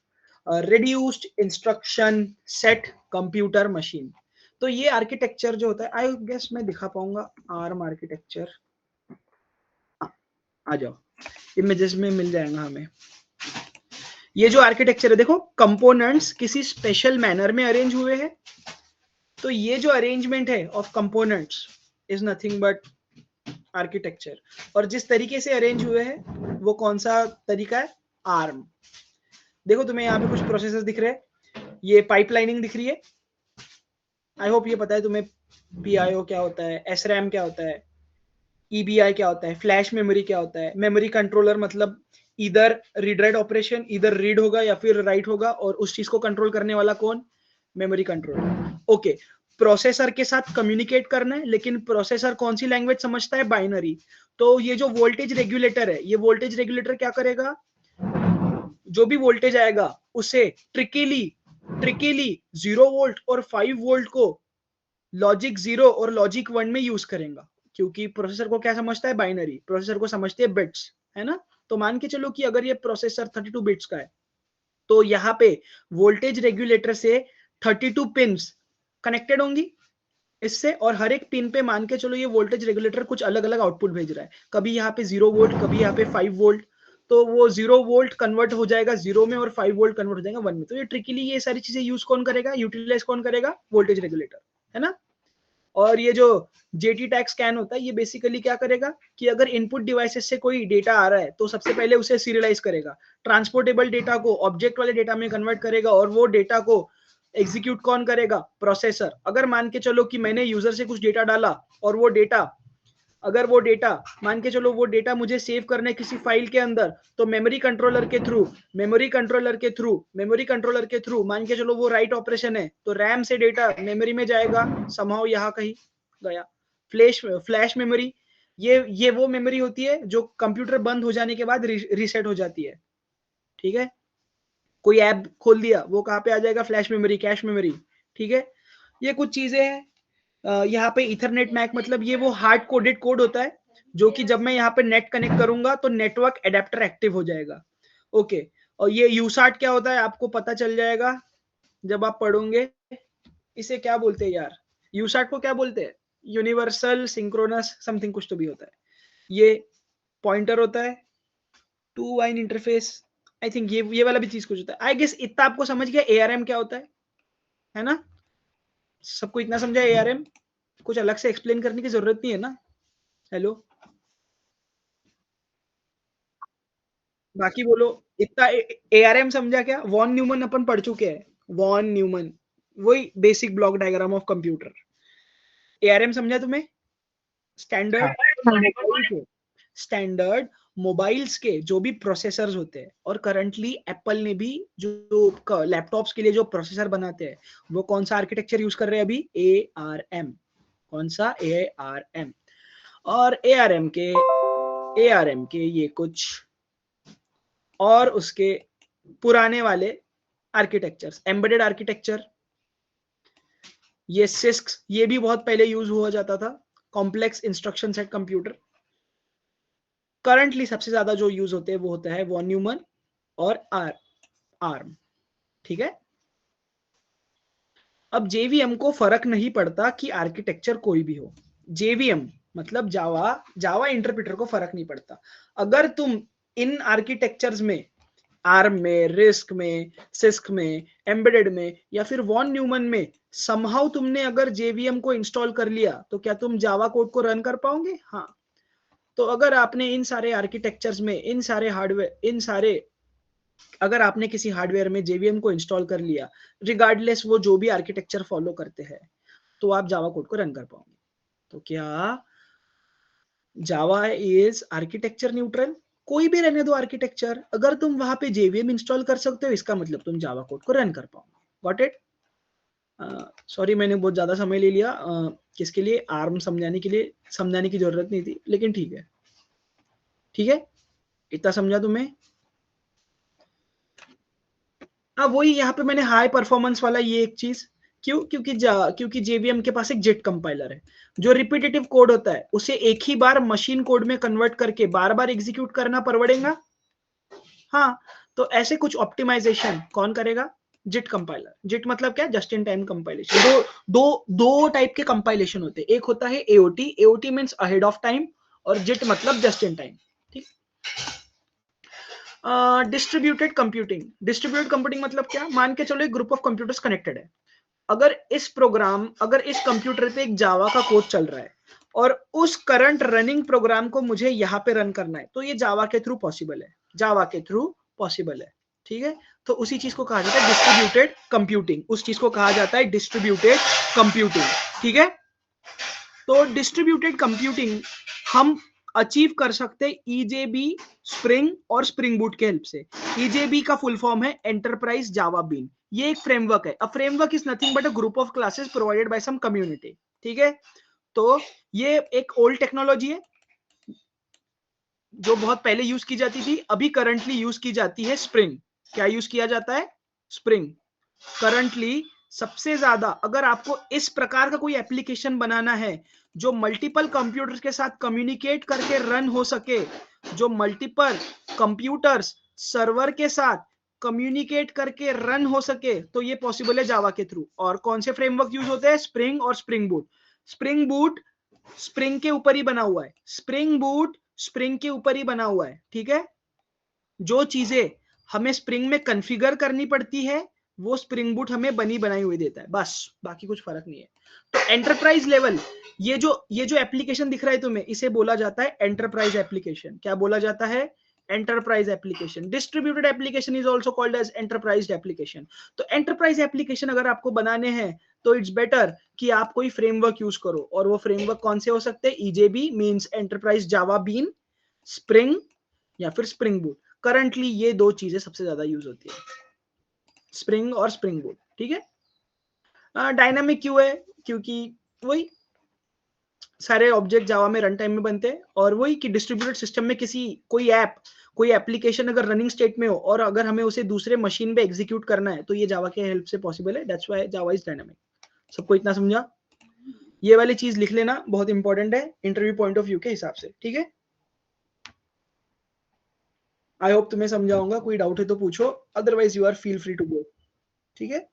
reduced instruction set computer machine. तो ये आर्किटेक्चर जो होता है, आई गेस मैं दिखा पाऊंगा आर्म आर्किटेक्चर। आ जाओ, इमेजेस में मिल जाएगा हमें। ये जो आर्किटेक्चर है देखो, कंपोनेंट्स किसी स्पेशल मैनर में अरेंज हुए हैं। तो ये जो अरेंजमेंट है of components is nothing but architecture. और जिस तरीके से अरेंज हुए हैं वो कौन सा तरीका है? आर्म। देखो तुम्हें यहाँ पे कुछ प्रोसेसर दिख रहे हैं, ये पाइपलाइनिंग दिख रही है। आई होप ये पता है तुम्हें PIO क्या होता है, SRAM क्या होता है, EBI क्या होता है, फ्लैश मेमोरी क्या होता है। मेमोरी कंट्रोलर मतलब इधर रीड राइट ऑपरेशन, इधर रीड होगा या फिर राइट होगा, और उस चीज को कंट्रोल करने वाला कौन? Memory controller. ओके, प्रोसेसर के साथ कम्युनिकेट करना है, लेकिन प्रोसेसर कौन सी लैंग्वेज समझता है? बाइनरी। तो ये जो वोल्टेज रेगुलेटर है, ये वोल्टेज रेगुलेटर क्या करेगा? जो भी वोल्टेज आएगा उसे ट्रिकीली 0 वोल्ट और 5 वोल्ट को लॉजिक 0 और लॉजिक 1 में यूज करेगा, क्योंकि प्रोसेसर को क्या समझता है? बाइनरी। प्रोसेसर को समझते हैं बिट्स, है ना। तो मान के चलो कि अगर ये प्रोसेसर 32 बिट्स का है, तो यहाँ पे वोल्टेज रेगुलेटर से 32 पिन्स कनेक्टेड होंगी इससे, और हर एक पिन पे मान के चलो ये वोल्टेज रेगुलेटर कुछ अलग अलग आउटपुट भेज रहा है। कभी यहाँ पे 0 वोल्ट, कभी यहाँ पे 5 वोल्ट। तो वो 0 वोल्ट कन्वर्ट हो जाएगा 0 में, और 5 वोल्ट कन्वर्ट हो जाएगा 1 में। तो ये ट्रिकली ये सारी चीजें यूज कौन करेगा? यूटिलाइज कौन करेगा? वोल्टेज रेगुलेटर, है ना। और ये जो JT टैग स्कैन होता है, ये बेसिकली क्या करेगा कि अगर इनपुट डिवाइसेस से कोई डेटा आ रहा है तो सबसे पहले उसे सीरियलाइज करेगा, ट्रांसपोर्टेबल डेटा को ऑब्जेक्ट वाले डेटा में कन्वर्ट करेगा, और वो डेटा को एग्जीक्यूट कौन करेगा? प्रोसेसर। अगर मान के चलो कि मैंने यूजर से कुछ डेटा डाला, और वो डेटा, अगर वो डेटा मान के चलो वो डेटा मुझे सेव करना है किसी फाइल के अंदर, तो मेमोरी कंट्रोलर के थ्रू मान के चलो वो राइट ऑपरेशन है, तो रैम से डेटा मेमोरी में जाएगा, समहाउ यहाँ कहीं गया। फ्लैश मेमोरी, ये वो मेमोरी होती है जो कंप्यूटर बंद हो जाने के बाद रीसेट हो जाती है, ठीक है। कोई ऐप खोल दिया, वो कहाँ पे आ जाएगा? फ्लैश मेमोरी, कैश मेमोरी, ठीक है। ये कुछ चीजें हैं। यहाँ पे इथरनेट मैक मतलब ये वो हार्ड कोडेड कोड होता है, जो कि जब मैं यहाँ पे नेट कनेक्ट करूंगा तो नेटवर्क एडेप्टर एक्टिव हो जाएगा। ओके, और ये यूसार्ट क्या होता है आपको पता चल जाएगा जब आप पढ़ोगे। इसे क्या बोलते हैं यार? यूसार्ट को क्या बोलते हैं? यूनिवर्सल सिंक्रोनस समथिंग कुछ तो भी होता है। ये पॉइंटर होता है, two line interface. I think ये वाला भी चीज कुछ होता है। आई गेस इतना आपको समझ गया ARM क्या होता है ना। सबको इतना समझा ARM, कुछ अलग से एक्सप्लेन करने की जरूरत नहीं है ना। हेलो, बाकी बोलो। इतना ARM समझा क्या? वॉन न्यूमन अपन पढ़ चुके हैं। वॉन न्यूमन, वही basic block diagram of computer. ARM समझा तुम्हें? हाँ स्टैंडर्ड स्टैंडर्ड मोबाइल्स के जो भी प्रोसेसर्स होते हैं, और करंटली एप्पल ने भी जो लैपटॉप्स के लिए जो प्रोसेसर बनाते हैं, वो कौन सा आर्किटेक्चर यूज कर रहे हैं अभी? ARM। कौन सा? ARM। और ARM के ये कुछ और उसके पुराने वाले आर्किटेक्चर्स, एम्बेडेड आर्किटेक्चर, ये सिस्क, ये भी बहुत पहले यूज हुआ जाता था, complex instruction set computer. Currently सबसे ज्यादा जो यूज होते हैं वो होता है वॉन न्यूमन और आर्म, ठीक है। अब JVM को फर्क नहीं पड़ता कि आर्किटेक्चर कोई भी हो। JVM मतलब जावा इंटरप्रेटर को फर्क नहीं पड़ता। अगर तुम इन आर्किटेक्चर्स में, आर्म में, रिस्क में, सिस्क में, एम्बेडेड में, या फिर वॉन न्यूमन में समहाउ तुमने अगर JVM को इंस्टॉल कर लिया, तो क्या तुम जावा कोड को रन कर पाओगे? हाँ। तो अगर आपने इन सारे आर्किटेक्चर्स में, इन सारे हार्डवेयर, अगर आपने किसी हार्डवेयर में JVM को इंस्टॉल कर लिया, रिगार्डलेस वो जो भी आर्किटेक्चर फॉलो करते हैं, तो आप जावा कोड को रन कर पाओगे। तो क्या जावा इज आर्किटेक्चर न्यूट्रल? कोई भी रहने दो आर्किटेक्चर, अगर तुम वहां पे JVM इंस्टॉल कर सकते हो, इसका मतलब तुम जावा कोड को रन कर पाओगे। Got it? सॉरी मैंने बहुत ज्यादा समय ले लिया, किसके लिए? आर्म समझाने के लिए। समझाने की जरूरत नहीं थी, लेकिन ठीक है, ठीक है, इतना समझा तुम्हें। अब वही यहाँ पे मैंने हाई परफॉर्मेंस वाला ये एक चीज क्यों, क्योंकि JVM के पास एक JIT कंपाइलर है, जो रिपीटेटिव कोड होता है उसे एक ही बार मशीन कोड में कन्वर्ट करके बार बार एग्जीक्यूट करना परवड़ेगा। हाँ, तो ऐसे कुछ ऑप्टिमाइजेशन कौन करेगा? JIT compiler. JIT मतलब क्या? Just in time compilation. दो टाइप के कंपाइलेशन होते हैं। एक होता है AOT means ahead of time, और JIT मतलब जस्ट इन टाइम, ठीक। डिस्ट्रीब्यूटेड कंप्यूटिंग मतलब क्या? मान के चलो एक ग्रुप ऑफ कंप्यूटर्स कनेक्टेड है, अगर इस कंप्यूटर पे एक जावा का कोड चल रहा है और उस करंट रनिंग प्रोग्राम को मुझे यहाँ पे रन करना है, तो ये जावा के थ्रू पॉसिबल है, ठीक है। तो उसी चीज को कहा जाता है डिस्ट्रीब्यूटेड कंप्यूटिंग, उस चीज को कहा जाता है डिस्ट्रीब्यूटेड कंप्यूटिंग, ठीक है। तो डिस्ट्रीब्यूटेड कंप्यूटिंग हम अचीव कर सकते हैं ईजेबी, स्प्रिंग और स्प्रिंग बूट के हेल्प से। ईजेबी का फुल फॉर्म है एंटरप्राइज जावा बीन। ये एक फ्रेमवर्क है। A framework is nothing but a group of classes provided by some community, ठीक है। तो ये एक ओल्ड टेक्नोलॉजी है जो बहुत पहले यूज की जाती थी, अभी करंटली यूज की जाती है स्प्रिंग। क्या यूज किया जाता है? स्प्रिंग। करंटली सबसे ज्यादा, अगर आपको इस प्रकार का कोई एप्लीकेशन बनाना है जो मल्टीपल कंप्यूटर्स के साथ कम्युनिकेट करके रन हो सके, जो मल्टीपल कंप्यूटर्स सर्वर के साथ कम्युनिकेट करके रन हो सके, तो ये पॉसिबल है जावा के थ्रू। और कौन से फ्रेमवर्क यूज होते हैं? स्प्रिंग और Spring boot. Spring boot spring के ऊपर ही बना हुआ है, स्प्रिंग बूट स्प्रिंग के ऊपर ही बना हुआ है, ठीक है। जो चीजें हमें स्प्रिंग में कॉन्फ़िगर करनी पड़ती है वो स्प्रिंग बूट हमें बनी बनाई हुई देता है, बस, बाकी कुछ फर्क नहीं है। तो एंटरप्राइज लेवल, ये जो एप्लीकेशन दिख रहा है तुम्हें, इसे बोला जाता है एंटरप्राइज एप्लीकेशन। क्या बोला जाता है? Enterprise application. Distributed application is also called as enterprise application. तो एंटरप्राइज एप्लीकेशन अगर आपको बनाने हैं तो इट्स बेटर कि आप कोई फ्रेमवर्क यूज करो, और वो फ्रेमवर्क कौन से हो सकते हैं? EJB means enterprise Java bean, spring या फिर स्प्रिंग बूट। करंटली ये दो चीजें सबसे ज्यादा यूज होती है, स्प्रिंग और स्प्रिंग बूट, ठीक है। डायनामिक क्यों है? क्योंकि वही सारे ऑब्जेक्ट जावा में रन टाइम में बनते हैं, और वही कि डिस्ट्रीब्यूटेड सिस्टम में कोई एप्लीकेशन अगर रनिंग स्टेट में हो और अगर हमें उसे दूसरे मशीन पे एग्जीक्यूट करना है, तो ये जावा के हेल्प से पॉसिबल है। That's why Java is dynamic. सबको इतना समझा? ये वाली चीज लिख लेना, बहुत इंपॉर्टेंट है इंटरव्यू पॉइंट ऑफ व्यू के हिसाब से, ठीक है। आई होप तुम्हें समझाऊंगा। कोई डाउट है तो पूछो, otherwise you are feel free to go, ठीक है।